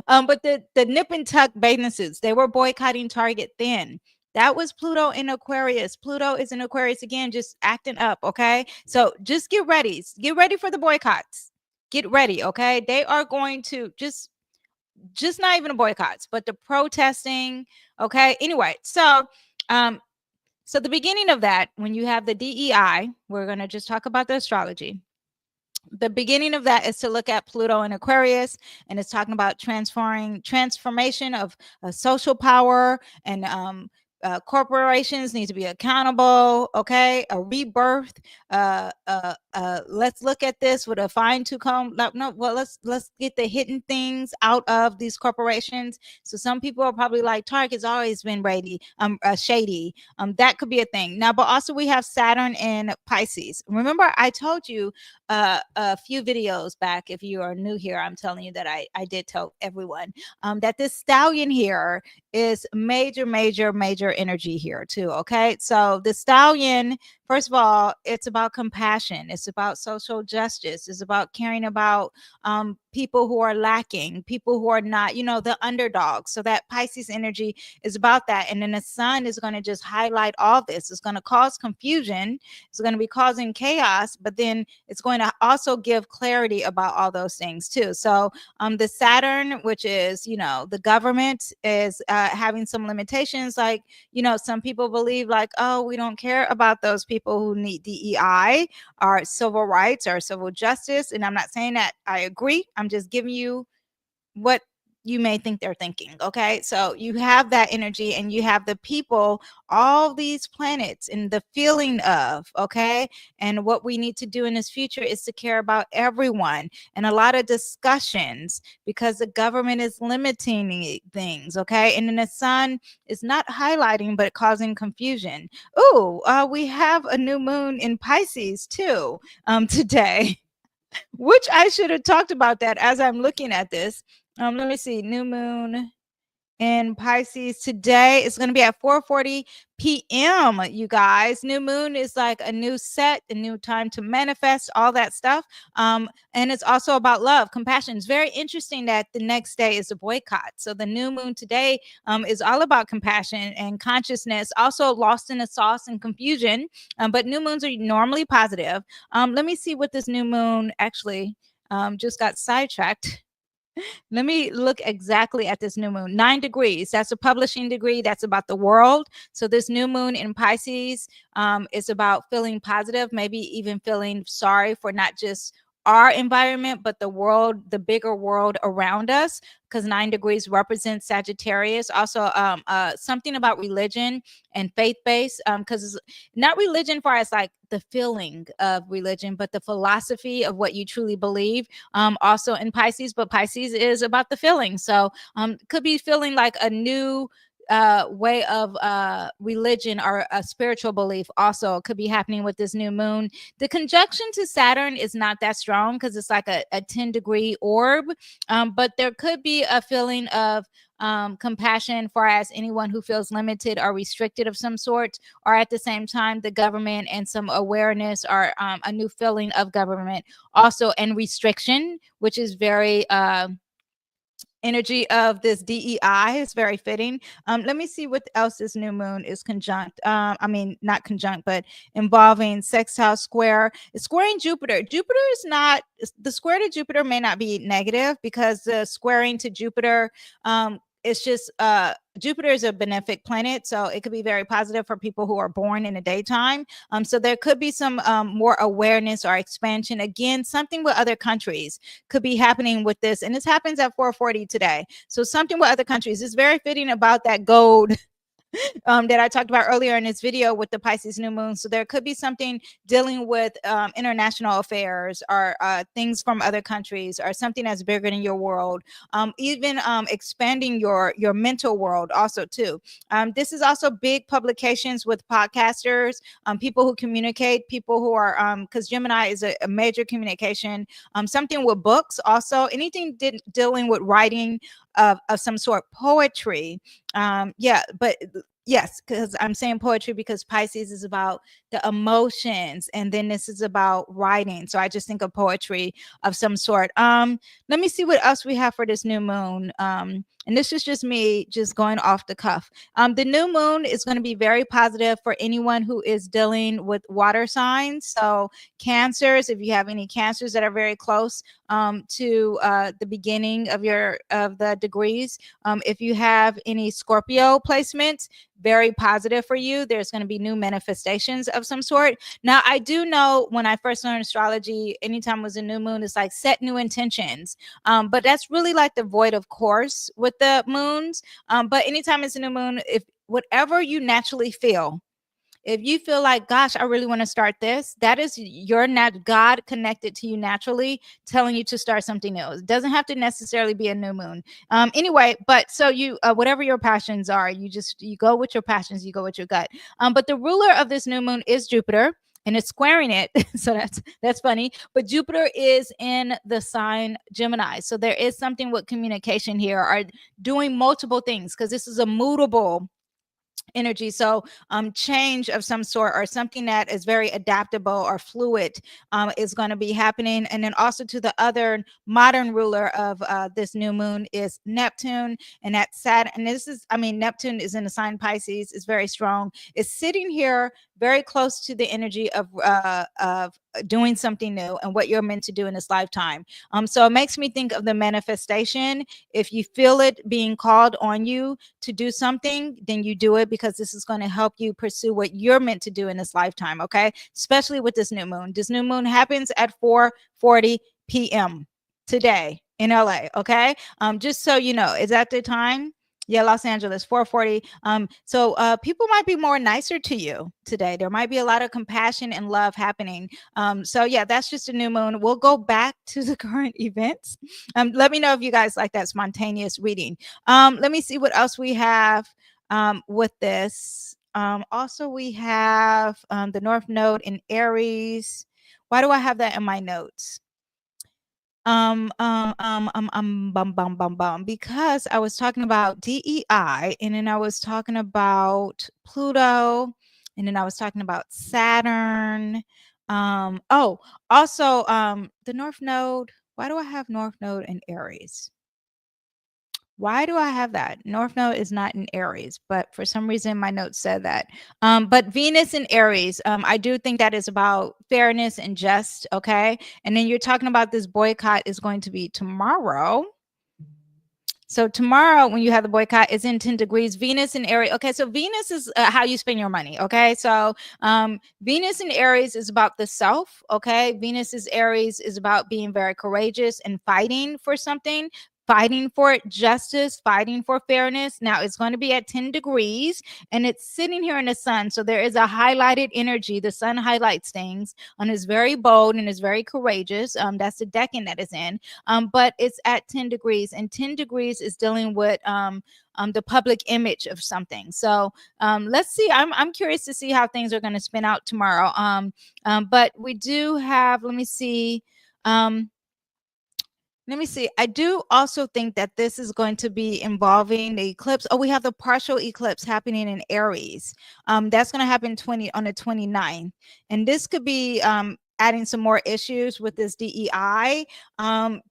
but the nip and tuck bathing suits, they were boycotting Target then. That was Pluto in Aquarius. Pluto is in Aquarius again, just acting up. Okay, so just get ready. Get ready for the boycotts. Get ready. Okay, they are going to just not even the boycotts, but the protesting. Okay. Anyway, um, so the beginning of that, when you have the DEI, we're gonna just talk about the astrology. The beginning of that is to look at Pluto in Aquarius, and it's talking about transformation of social power, and corporations need to be accountable. Okay, a rebirth. Let's look at this with a fine tooth comb. No, well, let's get the hidden things out of these corporations. So some people are probably like, Target's always been shady. That could be a thing now. But also we have Saturn in Pisces. Remember, I told you a few videos back. If you are new here, I'm telling you that I did tell everyone that this stallion here is major energy here too. Okay, so the stallion, first of all, it's about compassion, it's about social justice, it's about caring about people who are lacking, people who are not, the underdogs. So that Pisces energy is about that. And then the sun is going to just highlight all this. It's going to cause confusion, it's going to be causing chaos, but then it's going to also give clarity about all those things too. So the Saturn, which is, the government, is having some limitations. Like, some people believe like, oh, we don't care about those people who need DEI or civil rights or civil justice. And I'm not saying that I agree. I'm just giving you what you may think they're thinking. Okay, so you have that energy, and you have the people, all these planets, and the feeling of, okay, and what we need to do in this future is to care about everyone, and a lot of discussions because the government is limiting things. Okay, and then the sun is not highlighting but causing confusion. Oh, we have a new moon in Pisces too today. Which I should have talked about that as I'm looking at this. Let me see. New moon in Pisces today is going to be at 4:40 p.m. You guys, new moon is like a new set, a new time to manifest, all that stuff. And it's also about love, compassion. It's very interesting that the next day is a boycott. So the new moon today is all about compassion and consciousness, also lost in the sauce and confusion. But new moons are normally positive. Let me see what this new moon actually just got sidetracked. Let me look exactly at this new moon. 9 degrees. That's a publishing degree. That's about the world. So this new moon in Pisces is about feeling positive, maybe even feeling sorry for not just our environment, but the world, the bigger world around us, because 9 degrees represents Sagittarius. Also, something about religion and faith-based, because it's not religion for us like the feeling of religion, but the philosophy of what you truly believe. Also in Pisces, but Pisces is about the feeling. So could be feeling like a new way of religion or a spiritual belief also could be happening with this new moon. The conjunction to Saturn is not that strong because it's like a 10-degree orb, but there could be a feeling of compassion for as anyone who feels limited or restricted of some sort, or at the same time the government, and some awareness or a new feeling of government also, and restriction, which is very energy of this DEI is very fitting. Let me see what else this new moon is conjunct. I mean, not conjunct, but involving sextile square. It's squaring Jupiter. Jupiter is not, the square to Jupiter may not be negative, because the squaring to Jupiter, it's just Jupiter is a benefic planet, so it could be very positive for people who are born in the daytime. So there could be some more awareness or expansion. Again, something with other countries could be happening with this, and this happens at 4:40 today. So something with other countries is very fitting about that gold that I talked about earlier in this video with the Pisces new moon. So there could be something dealing with international affairs or things from other countries or something that's bigger than your world. Even expanding your mental world also too. This is also big publications with podcasters, people who communicate, people who are because Gemini is a major communication. Something with books also, anything dealing with writing of some sort, poetry. Yeah, but yes, because I'm saying poetry because Pisces is about the emotions, and then this is about writing. So I just think of poetry of some sort. Let me see what else we have for this new moon. And this is just me just going off the cuff. The new moon is going to be very positive for anyone who is dealing with water signs. So cancers, if you have any cancers that are very close to the beginning of the degrees. If you have any Scorpio placements, very positive for you. There's going to be new manifestations of some sort. Now, I do know when I first learned astrology, anytime it was a new moon, it's like set new intentions. But that's really like the void of course with the moons. But anytime it's a new moon, if whatever you naturally feel, if you feel like, gosh, I really want to start this, that is your God connected to you naturally, telling you to start something new. It doesn't have to necessarily be a new moon. Anyway, but so you, whatever your passions are, you go with your passions, you go with your gut. But the ruler of this new moon is Jupiter, and it's squaring it. So that's funny. But Jupiter is in the sign Gemini. So there is something with communication here, or doing multiple things, because this is a mutable energy. So change of some sort or something that is very adaptable or fluid is going to be happening. And then also to the other modern ruler of this new moon is Neptune, and that's Saturn. And this is, I mean, Neptune is in the sign Pisces, is very strong. It's sitting here very close to the energy of doing something new and what you're meant to do in this lifetime. So it makes me think of the manifestation. If you feel it being called on you to do something, then you do it, because this is going to help you pursue what you're meant to do in this lifetime. Okay, especially with this new moon. This new moon happens at 4:40 p.m. today in LA. Okay, just so you know, is that the time? Yeah, Los Angeles, 4:40. So people might be more nicer to you today. There might be a lot of compassion and love happening. So yeah, that's just a new moon. We'll go back to the current events. Let me know if you guys like that spontaneous reading. Let me see what else we have with this. Also, we have the North Node in Aries. Why do I have that in my notes? Because I was talking about DEI, and then I was talking about Pluto, and then I was talking about Saturn. Oh, also, the North Node. Why do I have North Node in Aries? Why do I have that? North Node is not in Aries, but for some reason my notes said that. But Venus in Aries, I do think that is about fairness and just, okay? And then you're talking about this boycott is going to be tomorrow. So tomorrow, when you have the boycott, is in 10 degrees. Venus in Aries. Okay, so Venus is how you spend your money. Okay, so Venus in Aries is about the self. Okay, Venus is Aries is about being very courageous and fighting for something, fighting for justice, fighting for fairness. Now it's going to be at 10 degrees, and it's sitting here in the sun. So there is a highlighted energy. The sun highlights things, and is very bold and is very courageous. That's the decan that is in. But it's at 10 degrees, and 10 degrees is dealing with the public image of something. So let's see. I'm curious to see how things are going to spin out tomorrow. But we do have, let me see. I do also think that this is going to be involving the eclipse. Oh, we have the partial eclipse happening in Aries. That's going to happen on the 29th. And this could be adding some more issues with this DEI,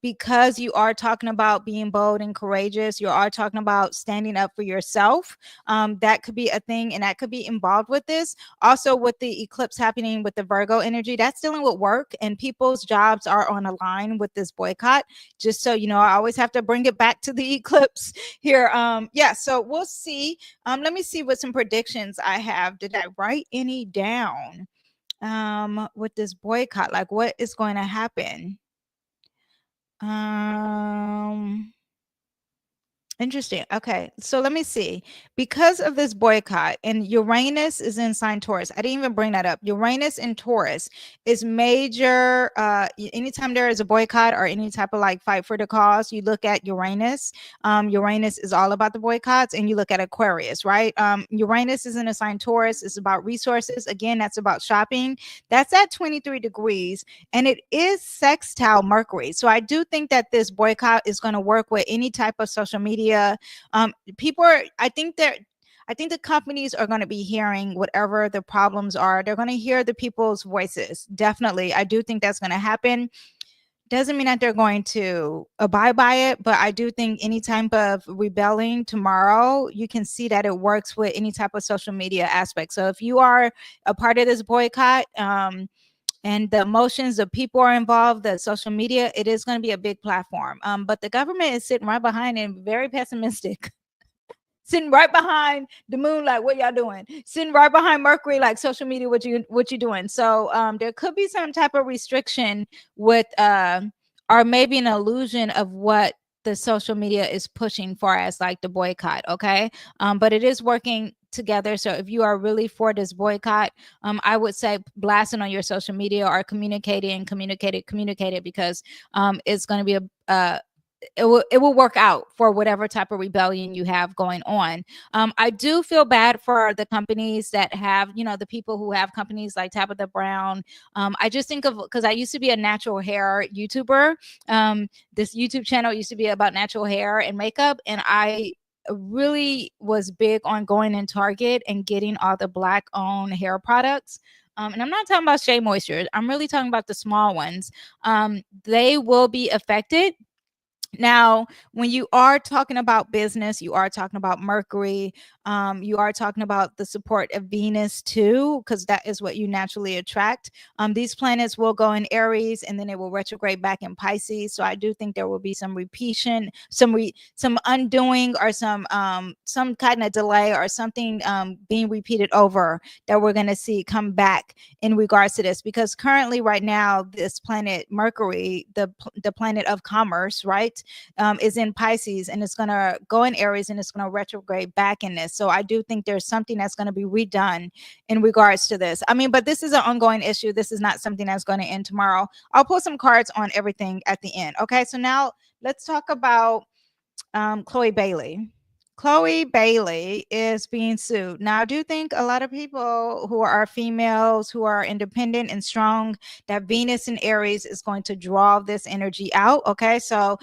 because you are talking about being bold and courageous. You are talking about standing up for yourself. That could be a thing, and that could be involved with this. Also, with the eclipse happening with the Virgo energy, that's dealing with work, and people's jobs are on a line with this boycott. Just so you know, I always have to bring it back to the eclipse here. Yeah, so we'll see. Let me see what some predictions I have. Did I write any down with this boycott? Like, what is going to happen? Interesting. Okay. So let me see. Because of this boycott, and Uranus is in sign Taurus. I didn't even bring that up. Uranus in Taurus is major. Anytime there is a boycott or any type of like fight for the cause, you look at Uranus. Uranus is all about the boycotts, and you look at Aquarius, right? Uranus is in a sign Taurus. It's about resources. Again, that's about shopping. That's at 23 degrees, and it is sextile Mercury. So I do think that this boycott is going to work with any type of social media. People are, I think the companies are going to be hearing whatever the problems are. They're going to hear the people's voices. Definitely. I do think that's going to happen. Doesn't mean that they're going to abide by it, but I do think any type of rebelling tomorrow, you can see that it works with any type of social media aspect. So if you are a part of this boycott, and the emotions of people are involved, the social media, it is going to be a big platform. But the government is sitting right behind and very pessimistic. Sitting right behind the moon, like, what y'all doing? Sitting right behind Mercury, like, social media, what you doing? So there could be some type of restriction with or maybe an illusion of what the social media is pushing for as like the boycott. Okay. But it is working together. So if you are really for this boycott, I would say blasting on your social media or communicate it, because it's going to be a it will work out for whatever type of rebellion you have going on. I do feel bad for the companies that have, the people who have companies like Tabitha Brown. I just think of, because I used to be a natural hair YouTuber. This YouTube channel used to be about natural hair and makeup, and I really was big on going in Target and getting all the Black owned hair products. And I'm not talking about Shea Moisture. I'm really talking about the small ones. They will be affected. Now, when you are talking about business, you are talking about Mercury, you are talking about the support of Venus too, because that is what you naturally attract. These planets will go in Aries and then it will retrograde back in Pisces. So I do think there will be some repetition, some undoing, or some kind of delay, or something being repeated over, that we're going to see come back in regards to this. Because currently, right now, this planet Mercury, the planet of commerce, right, is in Pisces, and it's going to go in Aries, and it's going to retrograde back in this. So I do think there's something that's going to be redone in regards to this. I mean, but this is an ongoing issue. This is not something that's going to end tomorrow. I'll pull some cards on everything at the end. Okay, so now let's talk about Chloe Bailey. Chloe Bailey is being sued. Now, I do think a lot of people who are females, who are independent and strong, that Venus in Aries is going to draw this energy out. Okay, so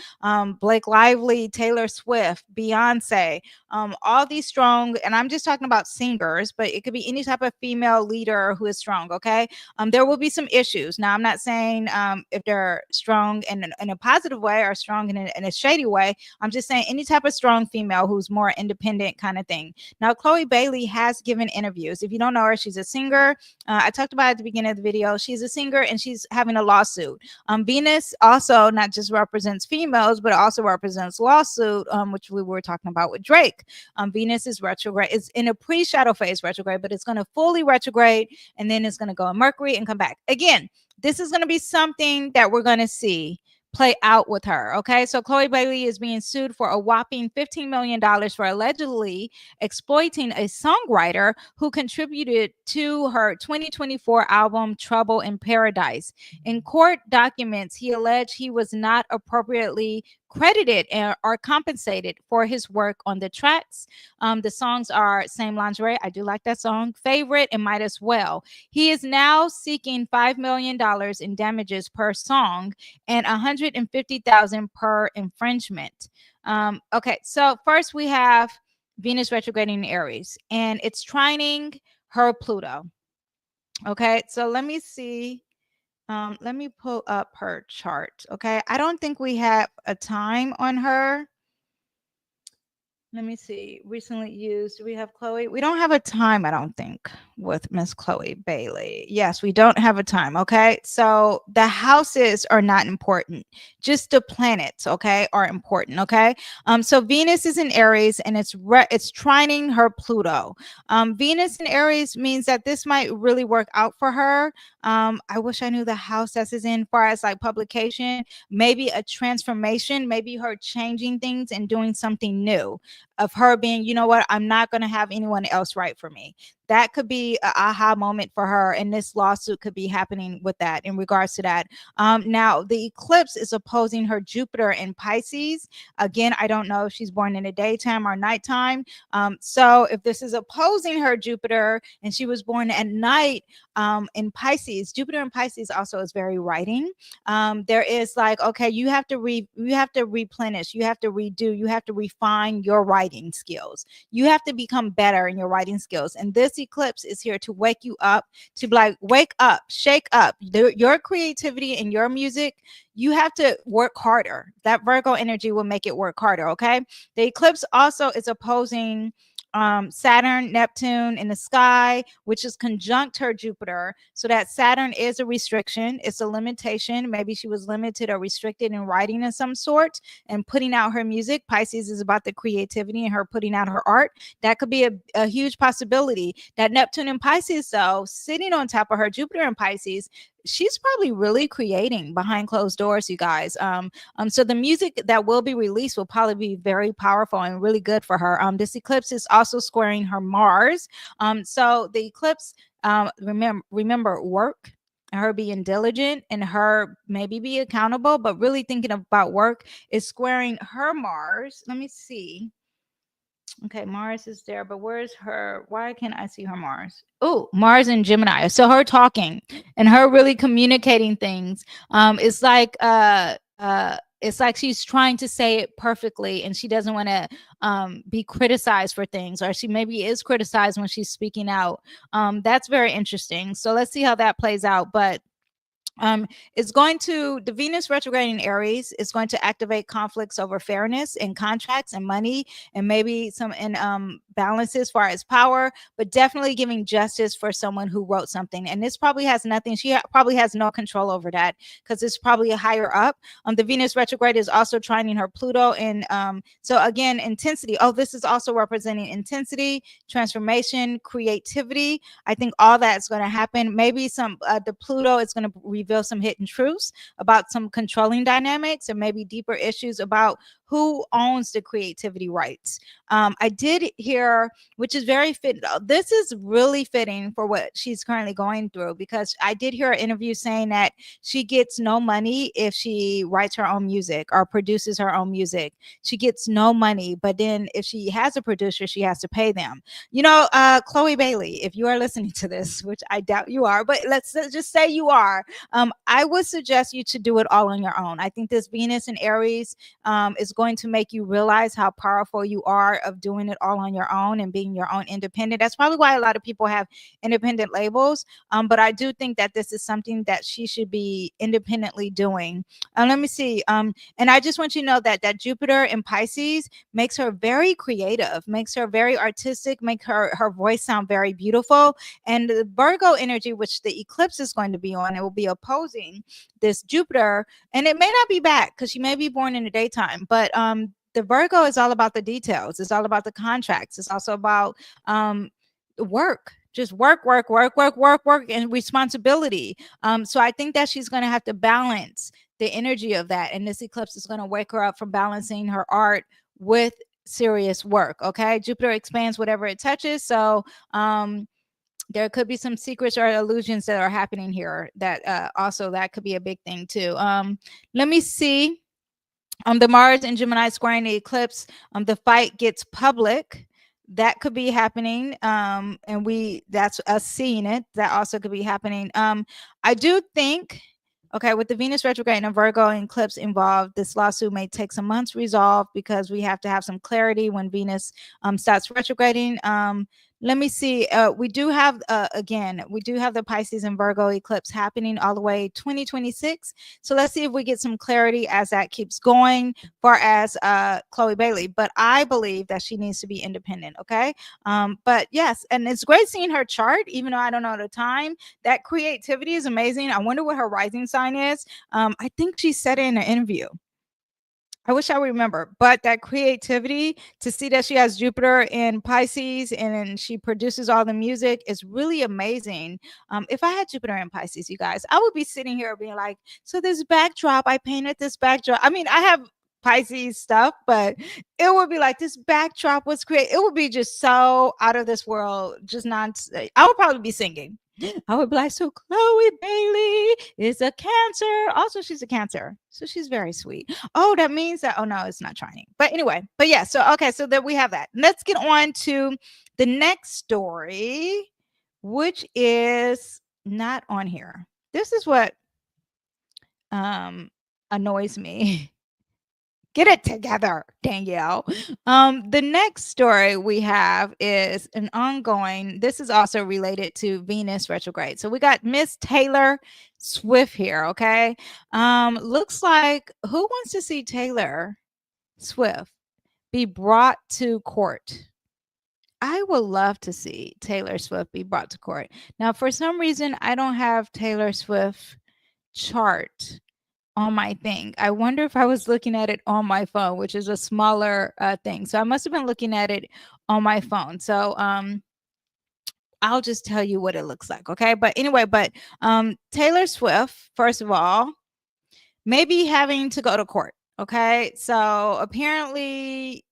Blake Lively, Taylor Swift, Beyonce, all these strong, and I'm just talking about singers, but it could be any type of female leader who is strong. Okay, there will be some issues. Now, I'm not saying if they're strong in a positive way or strong in a shady way. I'm just saying any type of strong female who's more independent kind of thing. Now, Chloe Bailey has given interviews. If you don't know her, she's a singer. I talked about it at the beginning of the video. She's a singer and she's having a lawsuit. Venus also not just represents females, but also represents lawsuit, which we were talking about with Drake. Venus is retrograde. It's in a pre-shadow phase retrograde, but it's going to fully retrograde, and then it's going to go in Mercury and come back. Again, this is going to be something that we're going to see play out with her. Okay, so Chloe Bailey is being sued for a whopping $15 million for allegedly exploiting a songwriter who contributed to her 2024 album Trouble in Paradise. In court documents, he alleged he was not appropriately credited or compensated for his work on the tracks. The songs are Same Lingerie, I do like that song, Favorite, and Might As Well. He is now seeking $5 million in damages per song and $150,000 per infringement. Okay, so first we have Venus retrograding in Aries, and it's trining her Pluto. Okay, so let me see. Let me pull up her chart. Okay, I don't think we have a time on her. Let me see. Recently used. Do we have Chloe? We don't have a time, I don't think. with Miss Chloe Bailey. Yes, we don't have a time. Okay. So the houses are not important. Just the planets, okay, are important. Okay. So Venus is in Aries and it's trining her Pluto. Venus in Aries means that this might really work out for her. I wish I knew the house that is in far as like publication, maybe a transformation, maybe her changing things and doing something new, of her being, you know what, I'm not going to have anyone else write for me. That could be an aha moment for her, and this lawsuit could be happening with that in regards to that. Now, the eclipse is opposing her Jupiter in Pisces. Again, I don't know if she's born in the daytime or nighttime. So if this is opposing her Jupiter and she was born at night in Pisces, Jupiter in Pisces also is very writing. There is like, okay, you have to replenish, you have to redo, you have to refine your writing skills. You have to become better in your writing skills. And this eclipse is here to wake you up, to be like, wake up, shake up your creativity and your music. You have to work harder. That Virgo energy will make it work harder. Okay. The eclipse also is opposing Saturn, Neptune in the sky, which is conjunct her Jupiter. So that Saturn is a restriction. It's a limitation. Maybe she was limited or restricted in writing of some sort and putting out her music. Pisces is about the creativity and her putting out her art. That could be a huge possibility. That Neptune in Pisces, though, sitting on top of her Jupiter in Pisces, she's probably really creating behind closed doors, you guys. So the music that will be released will probably be very powerful and really good for her. This eclipse is also squaring her Mars. So the eclipse, remember work, her being diligent and her maybe be accountable, but really thinking about work, is squaring her Mars. Let me see. Okay, Mars is there, but where's her? Why can't I see her Mars? Oh, Mars and Gemini. So her talking and her really communicating things. It's like she's trying to say it perfectly, and she doesn't want to be criticized for things, or she maybe is criticized when she's speaking out. That's very interesting. So let's see how that plays out. But it's going to, the Venus retrograde in Aries is going to activate conflicts over fairness and contracts and money, and maybe some balances as far as power, but definitely giving justice for someone who wrote something. And this probably has nothing, probably has no control over that, because it's probably a higher up. The Venus retrograde is also trining her Pluto, and so again, intensity. Oh, this is also representing intensity, transformation, creativity. I think all that's going to happen. Maybe some the Pluto is going to reveal some hidden truths about some controlling dynamics, and maybe deeper issues about who owns the creativity rights. I did hear, which is very fit. This is really fitting for what she's currently going through, because I did hear an interview saying that she gets no money if she writes her own music or produces her own music. She gets no money, but then if she has a producer, she has to pay them. You know, Chloe Bailey, if you are listening to this, which I doubt you are, but let's just say you are, I would suggest you to do it all on your own. I think this Venus in Aries is going to make you realize how powerful you are of doing it all on your own and being your own independent. That's probably why a lot of people have independent labels. But I do think that this is something that she should be independently doing. Let me see. And I just want you to know that Jupiter in Pisces makes her very creative, makes her very artistic, make her voice sound very beautiful. And the Virgo energy, which the eclipse is going to be on, it will be opposing this Jupiter, and it may not be back because she may be born in the daytime, but the Virgo is all about the details. It's all about the contracts. It's also about work. Just work, and responsibility. So I think that she's going to have to balance the energy of that, and this eclipse is going to wake her up from balancing her art with serious work. Okay, Jupiter expands whatever it touches. So there could be some secrets or illusions that are happening here that also that could be a big thing too. Let me see. The Mars and Gemini squaring the eclipse, the fight gets public. That could be happening. And that's us seeing it. That also could be happening. I do think, okay, with the Venus retrograde and Virgo and eclipse involved, this lawsuit may take some months resolved, because we have to have some clarity when Venus starts retrograding. Let me see. We do have again, we do have the Pisces and Virgo eclipse happening all the way 2026. So let's see if we get some clarity as that keeps going far as Chloe Bailey. But I believe that she needs to be independent. Okay. But yes, and it's great seeing her chart, even though I don't know the time. That creativity is amazing. I wonder what her rising sign is. I think she said it in an interview. I wish I would remember, but that creativity to see that she has Jupiter in Pisces and then she produces all the music is really amazing. If I had Jupiter in Pisces, you guys, I would be sitting here being like, so this backdrop, I painted this backdrop. I mean, I have Pisces stuff, but it would be like this backdrop was created. It would be just so out of this world, just not. I would probably be singing. I would be like, so Chloe Bailey is a Cancer. Also, she's a Cancer, so she's very sweet. Oh, that means that. Oh no, it's not trying. But anyway, but yeah. So okay, so that we have that. Let's get on to the next story, which is not on here. This is what annoys me. Get it together, Danyell. The next story we have is an ongoing. This is also related to Venus retrograde. So we got Miss Taylor Swift here. Okay. Looks like who wants to see Taylor Swift be brought to court? I would love to see Taylor Swift be brought to court. Now, for some reason, I don't have Taylor Swift chart on my thing. I wonder if I was looking at it on my phone, which is a smaller thing. So I must have been looking at it on my phone. So I'll just tell you what it looks like. Okay. But anyway, Taylor Swift, first of all, maybe having to go to court. Okay. So apparently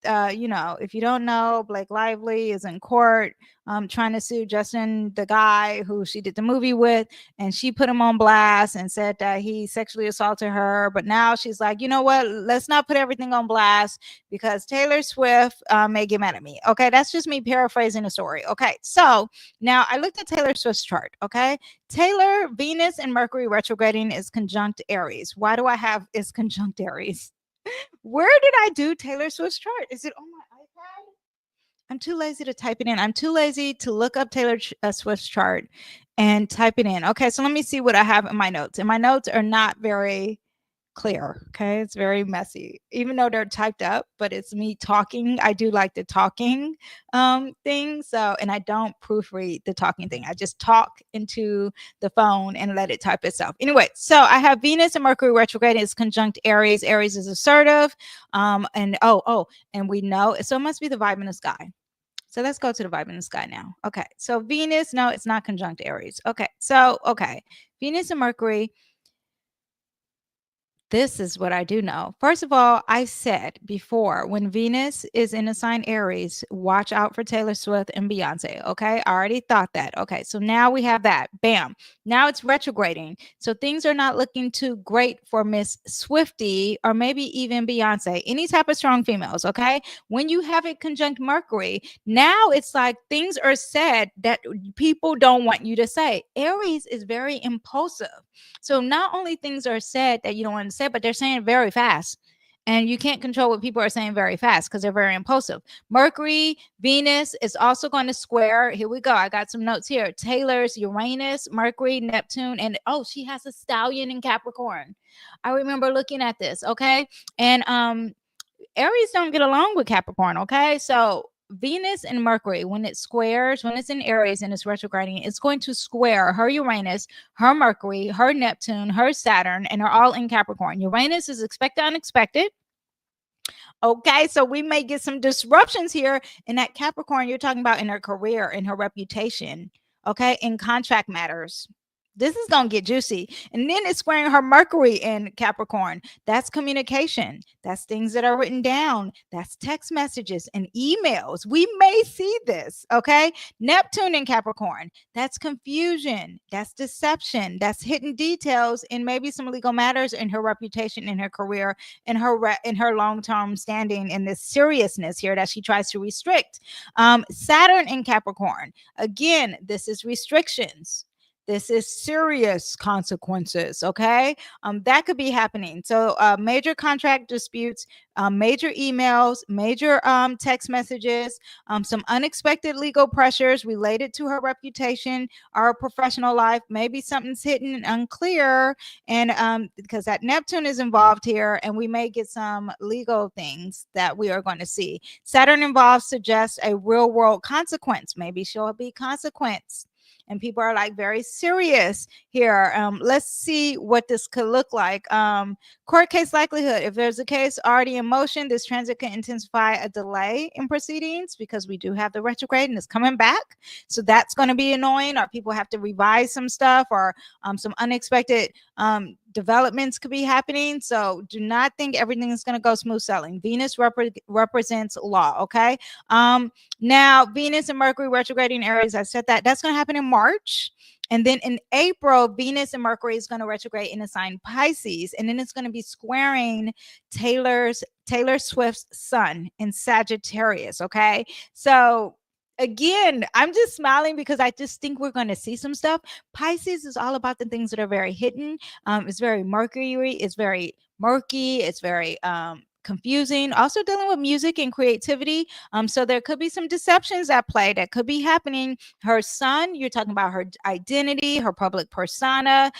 if you don't know, Blake Lively is in court trying to sue Justin, the guy who she did the movie with, and she put him on blast and said that he sexually assaulted her. But now she's like, you know what? Let's not put everything on blast because Taylor Swift may get mad at me. Okay, that's just me paraphrasing the story. Okay, so now I looked at Taylor Swift's chart. Okay, Taylor, Venus and Mercury retrograding is conjunct Aries. Why do I have is conjunct Aries? Where did I do Taylor Swift's chart? Is it on my iPad? I'm too lazy to type it in. I'm too lazy to look up Taylor Swift's chart and type it in. Okay, so let me see what I have in my notes. And my notes are not very clear. Okay, it's very messy, even though they're typed up, but it's me talking. I do like the talking thing. So, and I don't proofread the talking thing. I just talk into the phone and let it type itself. Anyway, so I have Venus and Mercury retrograde is conjunct Aries. Aries is assertive. And and we know, so it must be the vibe in the sky. So let's go to the vibe in the sky now. Okay, so Venus, no, it's not conjunct Aries. Okay, so Venus and Mercury. This is what I do know. First of all, I said before when Venus is in a sign Aries, watch out for Taylor Swift and Beyonce. Okay. I already thought that. Okay. So now we have that. Bam. Now it's retrograding. So things are not looking too great for Miss Swiftie or maybe even Beyonce, any type of strong females. Okay. When you have it conjunct Mercury, now it's like things are said that people don't want you to say. Aries is very impulsive. So not only things are said that you don't want to say, but they're saying it very fast. And you can't control what people are saying very fast because they're very impulsive. Mercury, Venus is also going to square. Here we go. I got some notes here. Taylor's Uranus, Mercury, Neptune, and she has a stallion in Capricorn. I remember looking at this. Okay. And Aries don't get along with Capricorn. Okay. So Venus and Mercury, when it squares, when it's in Aries and it's retrograding, it's going to square her Uranus, her Mercury, her Neptune, her Saturn, and they're all in Capricorn. Uranus is expect the unexpected. Okay, so we may get some disruptions here in that Capricorn you're talking about in her career, in her reputation, okay, in contract matters. This is going to get juicy. And then it's squaring her Mercury in Capricorn. That's communication. That's things that are written down. That's text messages and emails. We may see this, okay? Neptune in Capricorn. That's confusion. That's deception. That's hidden details and maybe some legal matters in her reputation, in her career, in her long-term standing, in this seriousness here that she tries to restrict. Saturn in Capricorn. Again, this is restrictions. This is serious consequences, okay? That could be happening. So major contract disputes, major emails, major text messages, some unexpected legal pressures related to her reputation or her professional life. Maybe something's hidden and unclear, and because that Neptune is involved here, and we may get some legal things that we are going to see. Saturn involved suggests a real world consequence. Maybe she'll be consequence. And people are like very serious here. Let's see what this could look like. Court case likelihood. If there's a case already in motion, this transit can intensify a delay in proceedings because we do have the retrograde and it's coming back. So that's going to be annoying, or people have to revise some stuff, or some unexpected developments could be happening. So do not think everything is going to go smooth sailing. Venus represents law. Okay. Now Venus and Mercury retrograding Aries. I said that's going to happen in March. And then in April, Venus and Mercury is going to retrograde in the sign Pisces. And then it's going to be squaring Taylor Swift's sun in Sagittarius. Okay. So again, I'm just smiling because I just think we're going to see some stuff. Pisces is all about the things that are very hidden. It's very Mercury. It's very murky. It's very confusing. Also dealing with music and creativity. So there could be some deceptions at play that could be happening. Her sun, you're talking about her identity, her public persona.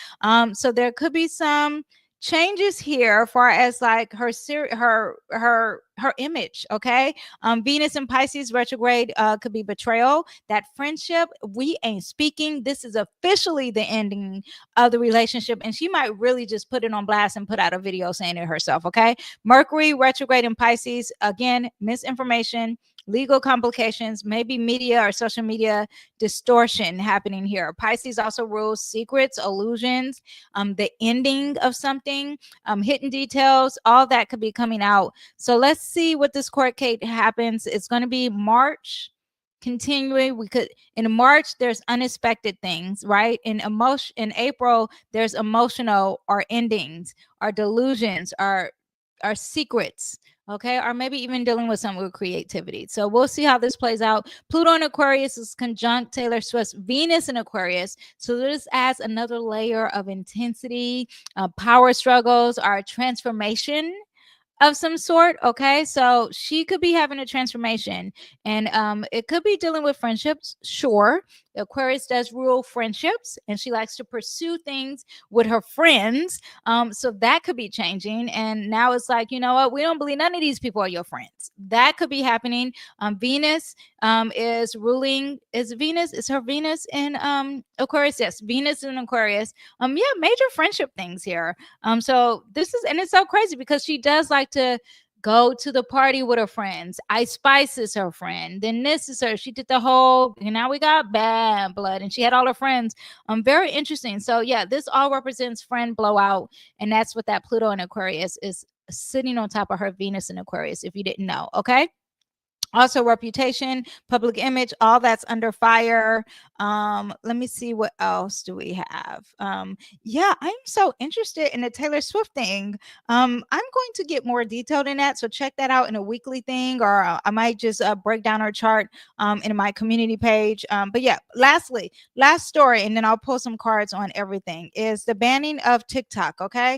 So there could be some changes here far as like her image. Okay. Venus and Pisces retrograde could be betrayal. That friendship, we ain't speaking. This is officially the ending of the relationship, and she might really just put it on blast and put out a video saying it herself. Okay. Mercury retrograde in Pisces, again, misinformation, legal complications, maybe media or social media distortion happening here. Pisces also rules secrets, illusions, the ending of something, hidden details, all that could be coming out. So let's see what this court case happens. It's going to be March. Continuing, we could in March there's unexpected things, right? In April there's emotional or endings or delusions or secrets, okay, or maybe even dealing with some with creativity. So we'll see how this plays out. Pluto in Aquarius is conjunct Taylor Swift's Venus in Aquarius, so this adds another layer of intensity, power struggles, or transformation of some sort. Okay, so she could be having a transformation, and it could be dealing with friendships. Sure, Aquarius does rule friendships, and she likes to pursue things with her friends. So that could be changing, and now it's like, you know what, we don't believe none of these people are your friends. That could be happening. Venus is ruling. Is her Venus in Aquarius? Yes, Venus in Aquarius. Yeah, major friendship things here. So this is, and it's so crazy because she does like to go to the party with her friends. Ice Spice is her friend. Then this is her. She did the whole, and now we got Bad Blood, and she had all her friends. Very interesting. So yeah, this all represents friend blowout, and that's what that Pluto in Aquarius is sitting on top of her Venus in Aquarius, if you didn't know. Okay. Also reputation, public image, all that's under fire. Let me see, what else do we have. Yeah, I'm so interested in the Taylor Swift thing. I'm going to get more detailed in that, so check that out in a weekly thing, or I might just break down our chart in my community page. But yeah, lastly, last story, and then I'll pull some cards on everything, is the banning of TikTok. Okay.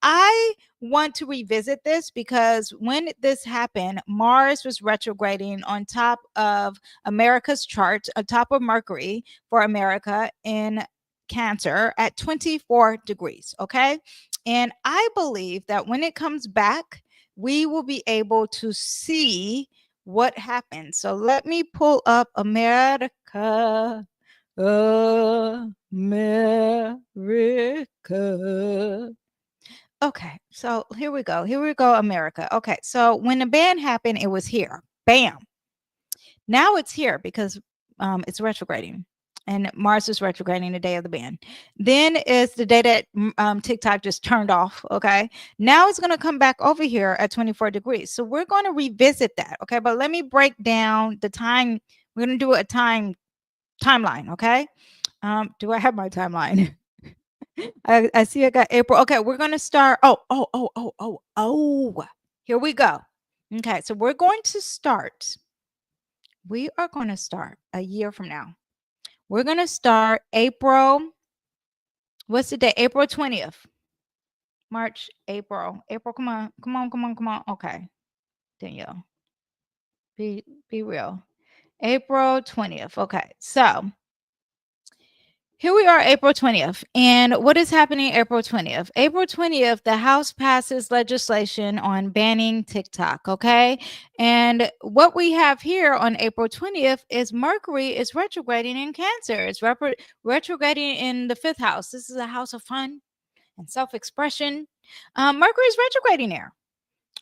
I want to revisit this because when this happened, Mars was retrograding on top of America's chart, on top of Mercury for America in Cancer at 24 degrees. Okay. And I believe that when it comes back, we will be able to see what happens. So let me pull up America. America. Okay, so here we go. Here we go, America. Okay, so when the ban happened, it was here. Bam. Now it's here because it's retrograding, and Mars is retrograding the day of the ban. Then is the day that TikTok just turned off. Okay, now it's going to come back over here at 24 degrees. So we're going to revisit that. Okay, but let me break down the time. We're going to do a timeline. Okay, do I have my timeline? I see I got April. Okay, we're gonna start. Oh. Here we go. Okay, so we are going to start a year from now. We're going to start April. What's the day? April 20th. March, April. April, come on. Come on, come on, come on. Okay. Danyell. Be real. April 20th. Okay. So here we are, April 20th. And what is happening April 20th? April 20th, the House passes legislation on banning TikTok. Okay. And what we have here on April 20th is Mercury is retrograding in Cancer. It's retrograding in the 5th house. This is a house of fun and self-expression. Mercury is retrograding there.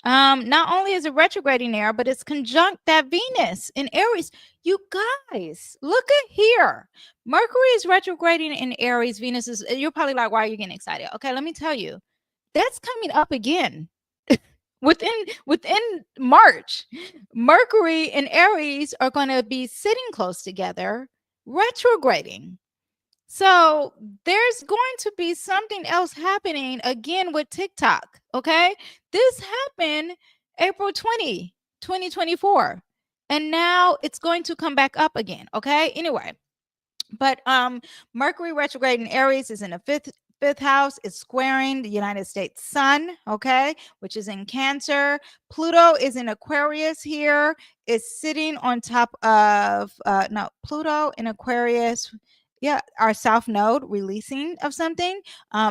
Not only is it retrograding there, but it's conjunct that Venus in Aries. You guys, look at here. Mercury is retrograding in Aries. Venus is, you're probably like, why are you getting excited? Okay, let me tell you. That's coming up again. within March. Mercury and Aries are going to be sitting close together, retrograding. So there's going to be something else happening again with TikTok. Okay. This happened April 20, 2024. And now it's going to come back up again. Okay. Anyway, but Mercury retrograde in Aries is in the fifth house. Is squaring the United States sun, okay, which is in Cancer. Pluto is in Aquarius here. Is sitting on top of Pluto in Aquarius. Yeah, our south node releasing of something.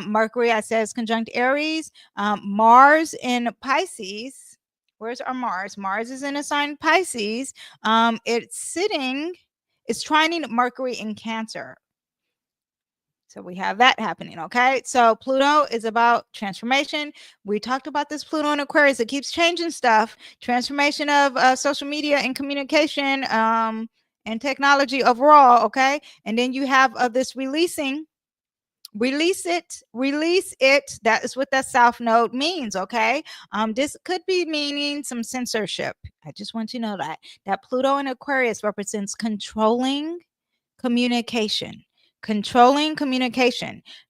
Mercury, I said, is conjunct Aries. Mars in Pisces. Where's our Mars? Mars is in a sign Pisces. It's trining Mercury in Cancer. So we have that happening, okay? So Pluto is about transformation. We talked about this Pluto in Aquarius. It keeps changing stuff. Transformation of social media and communication and technology overall, okay? And then you have this releasing. Release it. That is what that south node means, okay? This could be meaning some censorship. I just want you to know that Pluto in Aquarius represents controlling communication.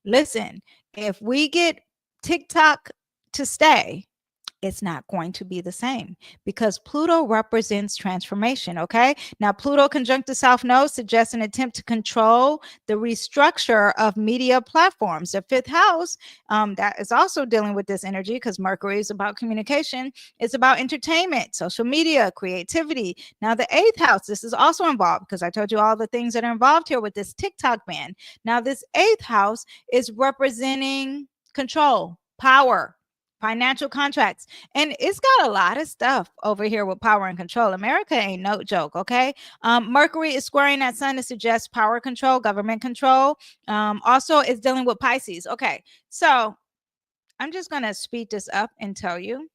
Listen, if we get TikTok to stay, it's not going to be the same because Pluto represents transformation. Okay. Now, Pluto conjunct the South Node suggests an attempt to control the restructure of media platforms. The 5th house, that is also dealing with this energy because Mercury is about communication. It's about entertainment, social media, creativity. Now, the 8th house, this is also involved because I told you all the things that are involved here with this TikTok ban. Now, this 8th house is representing control, power, financial contracts. And it's got a lot of stuff over here with power and control. America ain't no joke, okay? Mercury is squaring that sun to suggest power control, government control. Also, it's dealing with Pisces. Okay, so I'm just going to speed this up and tell you.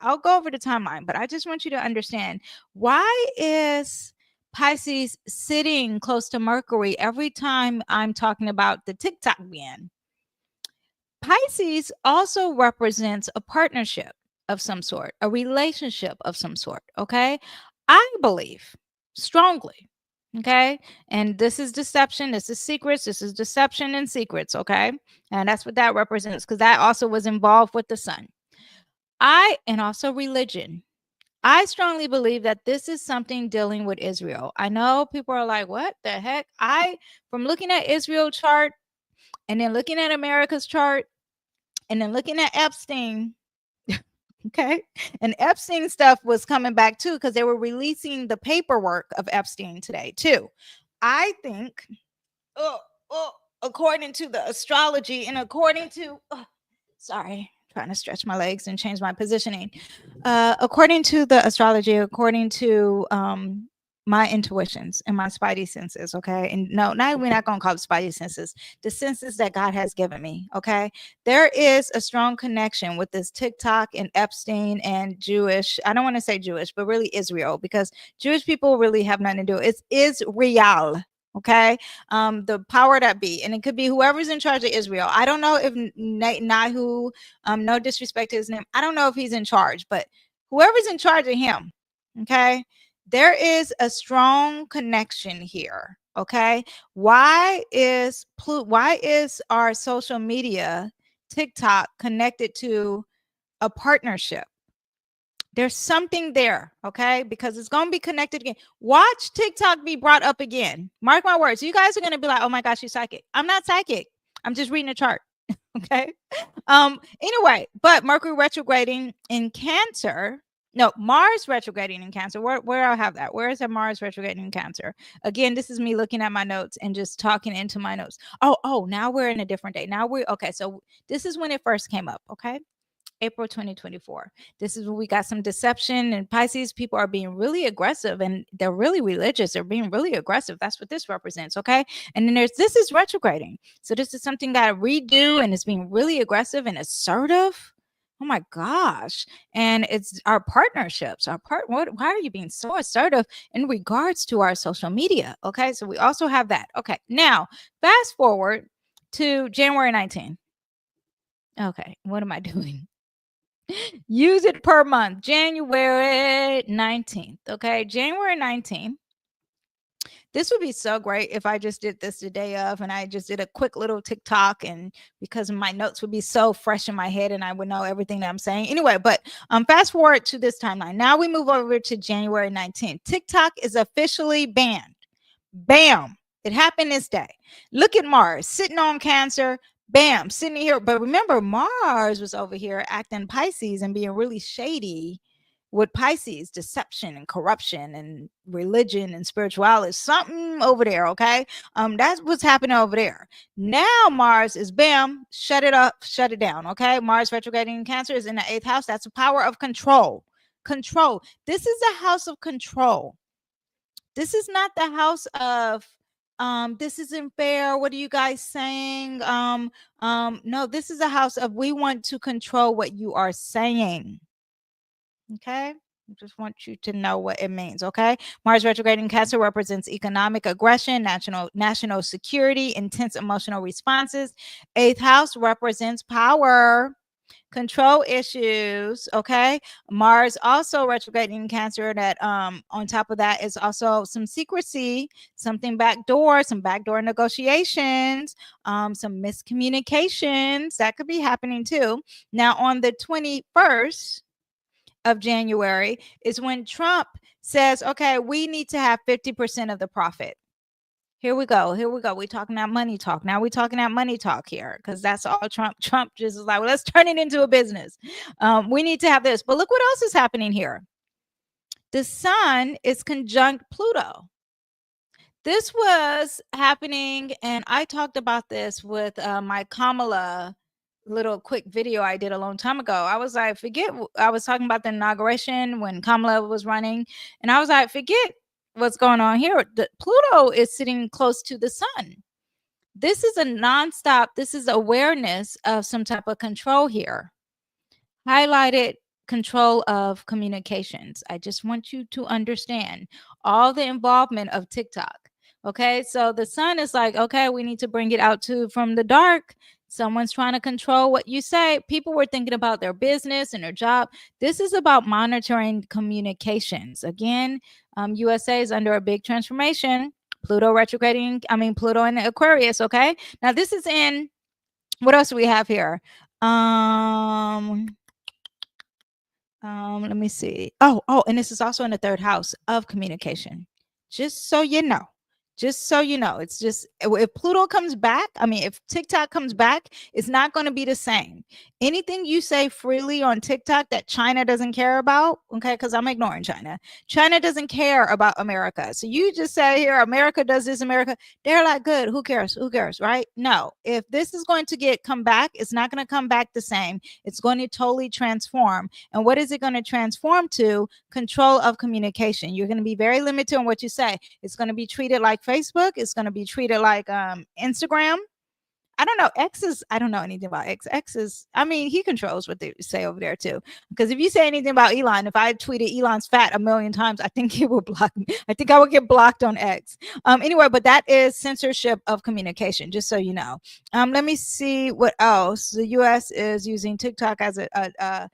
I'll go over the timeline, but I just want you to understand, why is Pisces sitting close to Mercury every time I'm talking about the TikTok ban? Pisces also represents a partnership of some sort, a relationship of some sort, okay? I believe strongly, okay? And this is deception, this is secrets, this is deception and secrets, okay? And that's what that represents because that also was involved with the sun. And also religion. I strongly believe that this is something dealing with Israel. I know people are like, what the heck? From looking at Israel chart and then looking at America's chart, and then looking at Epstein, okay, and Epstein stuff was coming back too because they were releasing the paperwork of Epstein today too. I think, according to the astrology and according to, trying to stretch my legs and change my positioning. According to the astrology, according to my intuitions and my spidey senses, okay? And no, now we're not going to call it spidey senses, the senses that God has given me, okay? There is a strong connection with this TikTok and Epstein and Jewish, I don't want to say Jewish, but really Israel, because Jewish people really have nothing to do. It's Israel, okay? The power that be, and it could be whoever's in charge of Israel. I don't know if Nahu, no disrespect to his name, I don't know if he's in charge, but whoever's in charge of him, okay? There is a strong connection here, okay? Why is our social media, TikTok, connected to a partnership? There's something there, okay? Because it's going to be connected again. Watch TikTok be brought up again. Mark my words. You guys are going to be like, oh my gosh, you're psychic. I'm not psychic. I'm just reading a chart. Okay. Anyway, but Mercury retrograding in Cancer. No, Mars retrograding in Cancer. Where I have that? Where is that Mars retrograding in Cancer? Again, this is me looking at my notes and just talking into my notes. Oh, now we're in a different day. Now we're okay. So this is when it first came up. Okay. April 2024. This is when we got some deception, and Pisces people are being really aggressive and they're really religious. They're being really aggressive. That's what this represents. Okay. And then this is retrograding. So this is something got to redo, and it's being really aggressive and assertive. Oh my gosh. And it's our partnerships, why are you being so assertive in regards to our social media? Okay. So we also have that. Okay. Now fast forward to January 19th. Okay. What am I doing? Use it per month. January 19th. Okay. January 19th. This would be so great if I just did this the day of and I just did a quick little TikTok, and because my notes would be so fresh in my head and I would know everything that I'm saying. Anyway, but fast forward to this timeline. Now we move over to January 19th. TikTok is officially banned. Bam. It happened this day. Look at Mars sitting on Cancer. Bam, sitting here. But remember, Mars was over here acting Pisces and being really shady with Pisces, deception and corruption and religion and spirituality. Something over there, okay? That's what's happening over there. Now Mars is bam, shut it up, shut it down, okay? Mars retrograding in Cancer is in the 8th house. That's a power of control. Control. This is a house of control. This is not the house of this isn't fair. What are you guys saying? No, this is a house of we want to control what you are saying. Okay. I just want you to know what it means. Okay. Mars retrograde in Cancer represents economic aggression, national security, intense emotional responses. 8th house represents power, control issues. Okay. Mars also retrograding in Cancer. That on top of that is also some secrecy, some backdoor negotiations, some miscommunications that could be happening too. Now on the 21st of January is when Trump says, okay, we need to have 50% of the profit. Here we go. We're talking about money talk. Now we're talking about money talk here, because that's all Trump just is like, well, let's turn it into a business. We need to have this. But look what else is happening here. The sun is conjunct Pluto. This was happening, and I talked about this with my Kamala little quick video I did a long time ago. I was like, I was talking about the inauguration when Kamala was running, and I was like, forget what's going on here. Pluto is sitting close to the sun. This is a nonstop. This is awareness of some type of control here. Highlighted control of communications. I just want you to understand all the involvement of TikTok. Okay, so the sun is like, okay, we need to bring it out from the dark. Someone's trying to control what you say. People were thinking about their business and their job. This is about monitoring communications. Again, USA is under a big transformation. Pluto retrograding, Pluto in Aquarius. Okay, now this is in, what else do we have here? Let me see. Oh, and this is also in the 3rd house of communication. Just so you know. It's just, if Pluto comes back, if TikTok comes back, it's not going to be the same. Anything you say freely on TikTok that China doesn't care about, okay, because I'm ignoring China. China doesn't care about America. So you just say here, America does this, America, they're like, good, who cares, right? No, if this is going to come back, it's not going to come back the same. It's going to totally transform. And what is it going to transform to? Control of communication. You're going to be very limited on what you say. It's going to be treated like Facebook. It's going to be treated like Instagram. I don't know. I don't know anything about X. X is, he controls what they say over there too. Because if you say anything about Elon, if I tweeted Elon's fat 1,000,000 times, I think he will block me. I think I would get blocked on X. Anyway, but that is censorship of communication, just so you know. Let me see what else. The US is using TikTok as a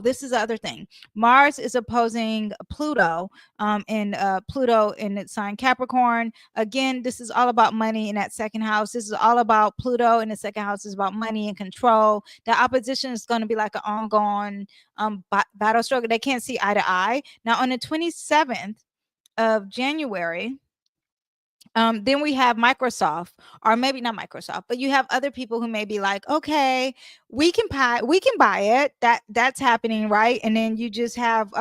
this is the other thing. Mars is opposing Pluto, and Pluto in its sign Capricorn. Again, this is all about money in that second house. This is all about Pluto in the second house is about money and control. The opposition is going to be like an ongoing battle struggle. They can't see eye to eye. Now, on the 27th of January, then we have Microsoft, or maybe not Microsoft, but you have other people who may be like, okay, we can buy it. That's happening, right? And then you just have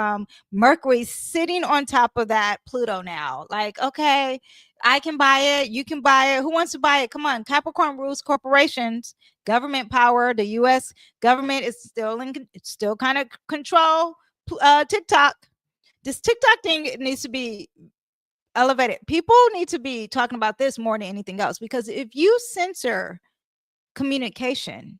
Mercury sitting on top of that Pluto now. Like, okay, I can buy it, you can buy it. Who wants to buy it? Come on. Capricorn rules corporations, government power. The US government is still kind of control TikTok. This TikTok thing needs to be elevated. People need to be talking about this more than anything else, because if you censor communication,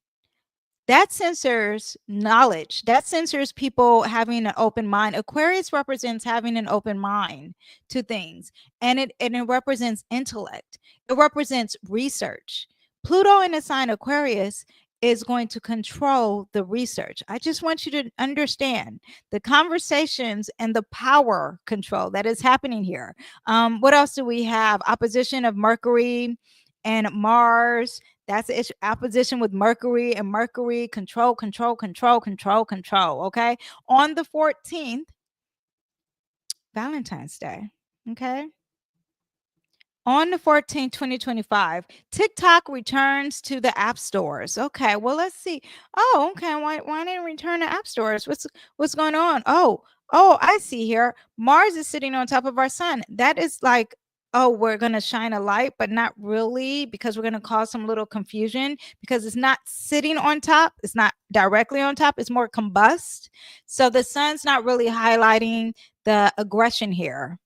that censors knowledge, that censors people having an open mind. Aquarius represents having an open mind to things, and it represents intellect, it represents research. Pluto in the sign Aquarius is going to control the research. I just want you to understand the conversations and the power control that is happening here. What else do we have? Opposition of Mercury and Mars. That's the issue. Opposition with Mercury and Mercury. Control. Okay. On the 14th, Valentine's Day. Okay. On the 14th, 2025, TikTok returns to the app stores. Okay, well, let's see. Oh, okay. Why didn't it return to app stores? What's going on? Oh, I see here. Mars is sitting on top of our sun. That is like, oh, we're going to shine a light, but not really, because we're going to cause some little confusion, because it's not sitting on top. It's not directly on top. It's more combust. So the sun's not really highlighting the aggression here.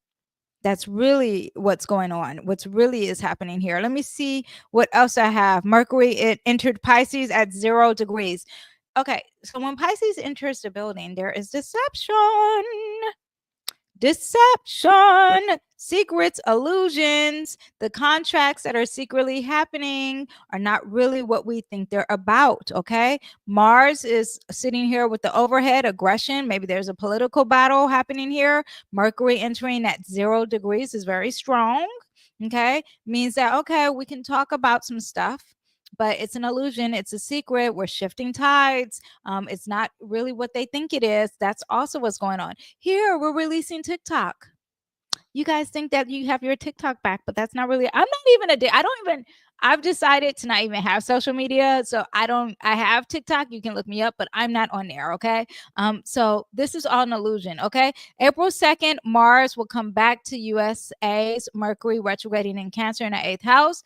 That's really what's going on. What's really is happening here. Let me see what else I have. Mercury, it entered Pisces at 0 degrees. Okay, so when Pisces enters the building, there is deception, secrets, illusions. The contracts that are secretly happening are not really what we think they're about. Okay, Mars is sitting here with the overhead aggression. Maybe there's a political battle happening here. Mercury entering at 0 degrees is very strong. Okay, means that, okay, we can talk about some stuff, but it's an illusion. It's a secret. We're shifting tides. It's not really what they think it is. That's also what's going on here. We're releasing TikTok. You guys think that you have your TikTok back, but that's not really. I've decided to not even have social media. So I have TikTok. You can look me up, but I'm not on there. Okay. So this is all an illusion. Okay. April 2nd, Mars will come back to USA's Mercury retrograding in Cancer in the 8th house.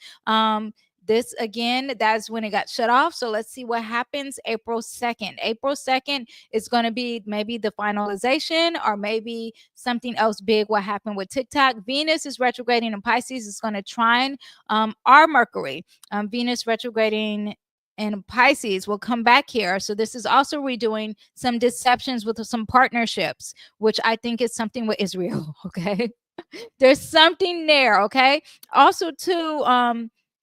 This again, that's when it got shut off. So let's see what happens April 2nd. April 2nd is going to be maybe the finalization, or maybe something else big will happen with TikTok. Venus is retrograding in Pisces. It's going to trine our Mercury. Venus retrograding in Pisces will come back here. So this is also redoing some deceptions with some partnerships, which I think is something with Israel. Okay. There's something there. Okay. Also too,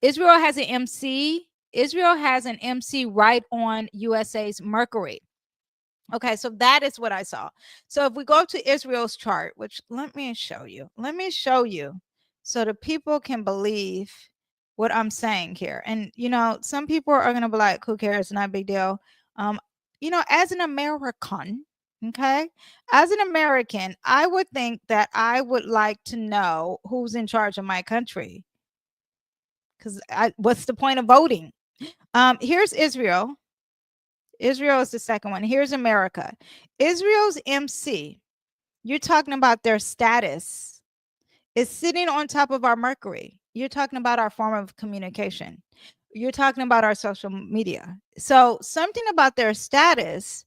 Israel has an MC. Israel has an MC right on USA's Mercury. Okay, so that is what I saw. So if we go to Israel's chart, which let me show you so the people can believe what I'm saying here. And, some people are going to be like, who cares? Not a big deal. As an American, okay, as an American, I would think that I would like to know who's in charge of my country. Because what's the point of voting? Here's Israel. Israel is the second one. Here's America. Israel's MC, you're talking about their status, is sitting on top of our Mercury. You're talking about our form of communication. You're talking about our social media. So something about their status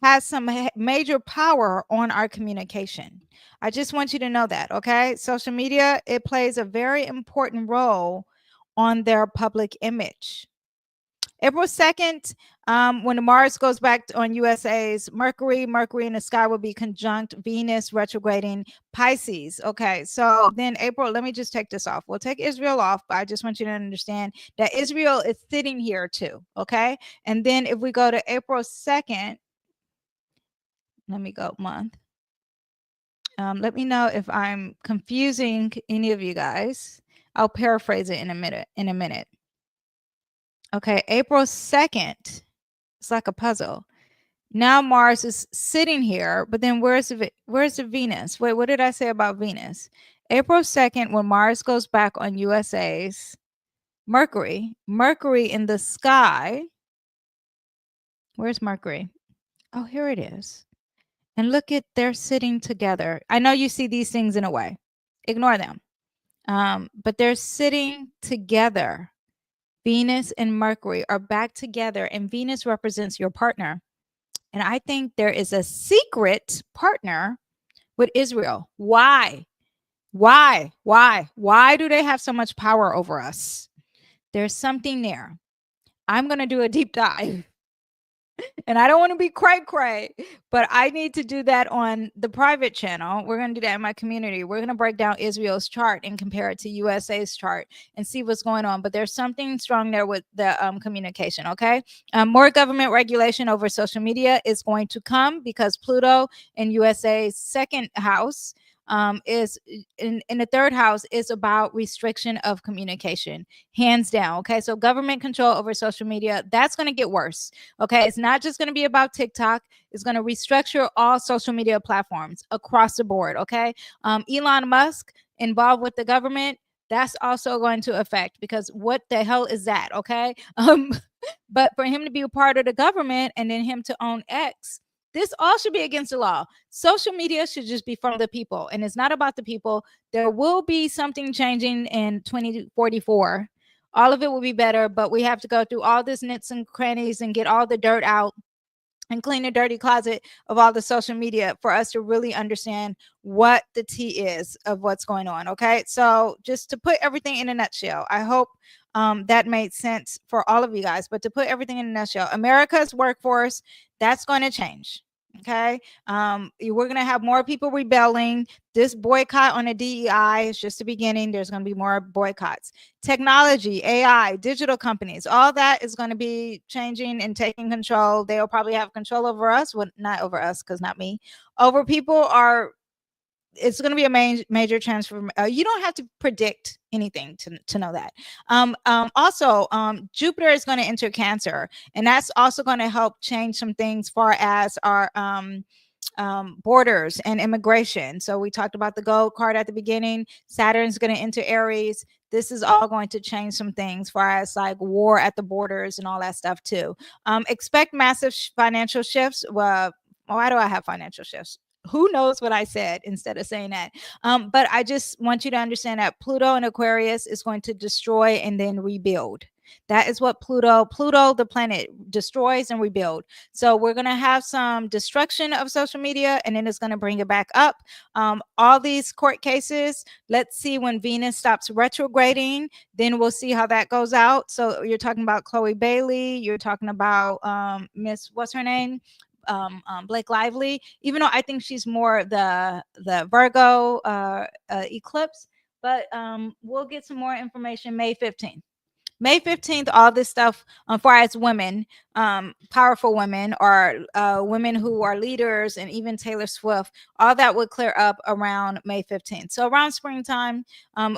has some major power on our communication. I just want you to know that, okay? Social media, it plays a very important role on their public image. April 2nd, when the Mars goes back on USA's Mercury in the sky will be conjunct Venus retrograding Pisces. Okay, so then April, let me just take this off. We'll take Israel off, but I just want you to understand that Israel is sitting here too. Okay, and then if we go to April 2nd, let me go month. Let me know if I'm confusing any of you guys. I'll paraphrase it in a minute. Okay, April 2nd. It's like a puzzle. Now Mars is sitting here, but then where's the Venus? Wait, what did I say about Venus? April 2nd, when Mars goes back on USA's Mercury in the sky. Where's Mercury? Oh, here it is. And look at, they're sitting together. I know you see these things in a way. Ignore them. But they're sitting together. Venus and Mercury are back together, and Venus represents your partner. And I think there is a secret partner with Israel. Why? Why do they have so much power over us? There's something there. I'm going to do a deep dive. And I don't want to be cray, but I need to do that on the private channel. We're going to do that in my community. We're going to break down Israel's chart and compare it to USA's chart and see what's going on. But there's something strong there with the communication, okay? More government regulation over social media is going to come because Pluto in USA's second house is in the third house is about restriction of communication, hands down. Okay, so government control over social media, that's going to get worse. Okay, it's not just going to be about TikTok. It's going to restructure all social media platforms across the board. Okay, Elon Musk involved with the government, that's also going to affect, because what the hell is that? Okay, but for him to be a part of the government and then him to own X, this all should be against the law. Social media should just be from the people, and it's not about the people. There will be something changing in 2044. All of it will be better, but we have to go through all this nits and crannies and get all the dirt out and clean the dirty closet of all the social media for us to really understand what the tea is of what's going on. Okay, so just to put everything in a nutshell, I hope that made sense for all of you guys. But to put everything in a nutshell, America's workforce, that's going to change. Okay, we're going to have more people rebelling. This boycott on the DEI is just the beginning. There's going to be more boycotts. Technology, AI, digital companies, all that is going to be changing and taking control. They'll probably have control over us. Well, not over us, because not me. Over people are. It's going to be a major transfer. You don't have to predict anything to know that. Also, Jupiter is going to enter Cancer, and that's also going to help change some things far as our borders and immigration. So we talked about the gold card at the beginning. Saturn's going to enter Aries. This is all going to change some things far as like war at the borders and all that stuff too. Expect massive financial shifts. Well, why do I have financial shifts? Who knows what I said instead of saying that? But I just want you to understand that Pluto in Aquarius is going to destroy and then rebuild. That is what Pluto, the planet, destroys and rebuild. So we're going to have some destruction of social media, and then it's going to bring it back up. All these court cases, let's see when Venus stops retrograding, then we'll see how that goes out. So you're talking about Chloe Bailey, you're talking about Miss, what's her name? Blake Lively, even though I think she's more the Virgo eclipse, but we'll get some more information May 15th. May 15th, all this stuff for as women, powerful women, or women who are leaders, and even Taylor Swift, all that would clear up around May 15th. So around springtime,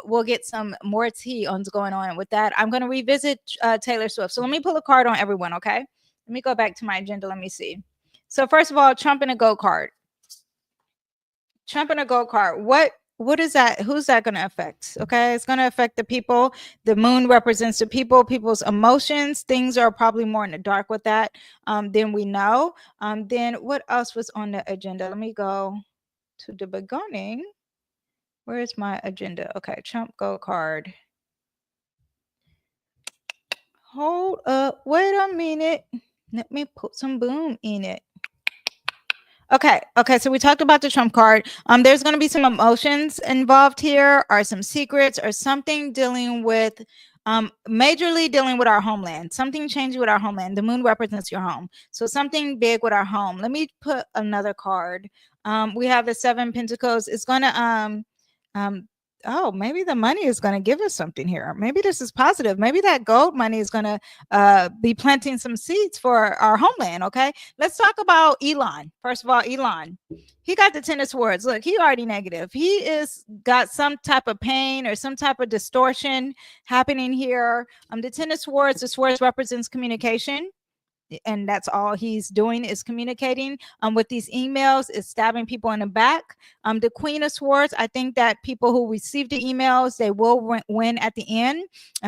we'll get some more tea on what's going on with that. I'm going to revisit Taylor Swift. So let me pull a card on everyone, okay? Let me go back to my agenda. Let me see. So first of all, Trump and a gold card. Trump and a gold card. What is that? Who's that going to affect? Okay, it's going to affect the people. The moon represents the people, people's emotions. Things are probably more in the dark with that than we know. Then what else was on the agenda? Let me go to the beginning. Where is my agenda? Okay, Trump gold card. Hold up. Wait a minute. Let me put some boom in it. Okay, so we talked about the Trump card. There's going to be some emotions involved here, or some secrets, or something dealing with Majorly dealing with our homeland, something changing with our homeland. The moon represents your home. So something big with our home. Let me put another card. We have the 7 Pentacles. It's going to, oh, maybe the money is going to give us something here. Maybe this is positive. Maybe that gold money is going to be planting some seeds for our homeland. Okay. Let's talk about Elon. First of all, Elon. He got the 10 of Swords. Look, he already negative. He is got some type of pain or some type of distortion happening here. The 10 of Swords, the Swords represents communication. And that's all he's doing is communicating with these emails, is stabbing people in the back. The Queen of Swords, I think that people who receive the emails, they will win at the end.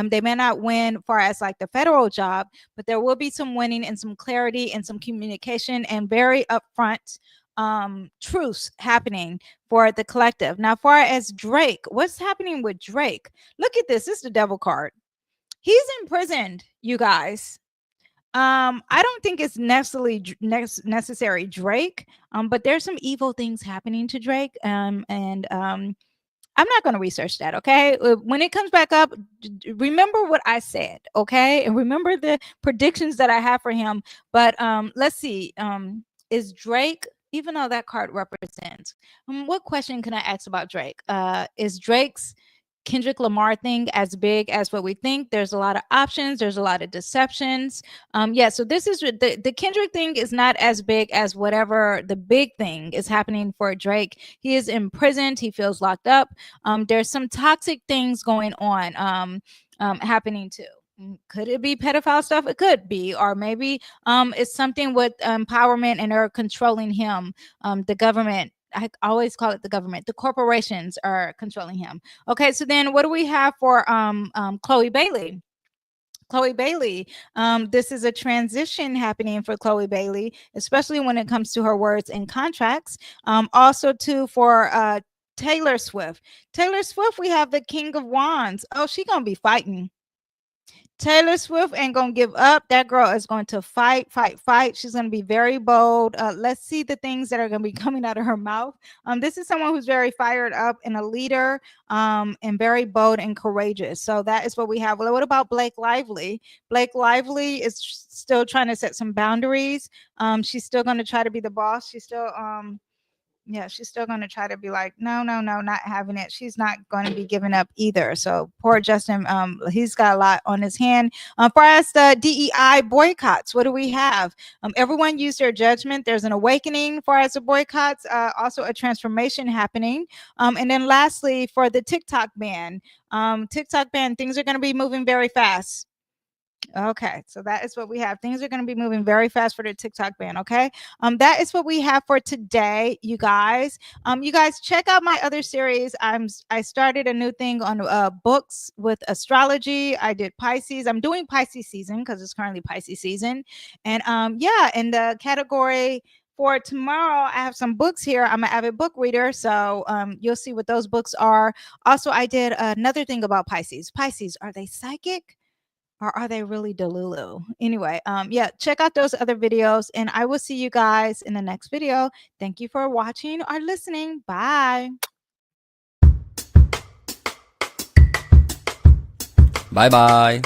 They may not win far as like the federal job, but there will be some winning and some clarity and some communication and very upfront truths happening for the collective. Now, far as Drake, what's happening with Drake? Look at this. This is the devil card. He's imprisoned, you guys. I don't think it's necessary Drake, but there's some evil things happening to Drake. And I'm not going to research that. Okay. When it comes back up, remember what I said. Okay. And remember the predictions that I have for him. But let's see. Is Drake, even though that card represents, what question can I ask about Drake? Is Drake's Kendrick Lamar thing as big as what we think? There's a lot of options. There's a lot of deceptions. Yeah, so this is the Kendrick thing is not as big as whatever the big thing is happening for Drake. He is imprisoned. He feels locked up. There's some toxic things going on happening too. Could it be pedophile stuff? It could be, or maybe it's something with empowerment and they're controlling him. The government. I always call it the government. The corporations are controlling him. Okay, so then what do we have for Chloe Bailey? Chloe Bailey, this is a transition happening for Chloe Bailey, especially when it comes to her words and contracts. Also, too, for Taylor Swift. Taylor Swift, we have the King of Wands. Oh, she gonna be fighting. Taylor Swift ain't gonna give up. That girl is going to fight. She's gonna be very bold. Let's see the things that are gonna be coming out of her mouth. This is someone who's very fired up and a leader, and very bold and courageous. So that is what we have. Well, what about Blake Lively? Blake Lively is still trying to set some boundaries. She's still gonna try to be the boss. She's still yeah, she's still going to try to be like, no, not having it. She's not going to be giving up either. So poor Justin, he's got a lot on his hand. For us, the DEI boycotts, what do we have? Everyone used their judgment. There's an awakening for us, the boycotts, also a transformation happening. And then lastly, for the TikTok ban, things are going to be moving very fast. Okay, so that is what we have. Things are going to be moving very fast for the TikTok ban. Okay, that is what we have for today, you guys. You guys check out my other series. I started a new thing on books with astrology. I did Pisces. I'm doing Pisces season because it's currently Pisces season, and yeah, in the category for tomorrow, I have some books here. I'm an avid book reader, so you'll see what those books are. Also, I did another thing about Pisces. Pisces, are they psychic? Or are they really Delulu? Anyway, yeah, check out those other videos and I will see you guys in the next video. Thank you for watching or listening. Bye. Bye-bye.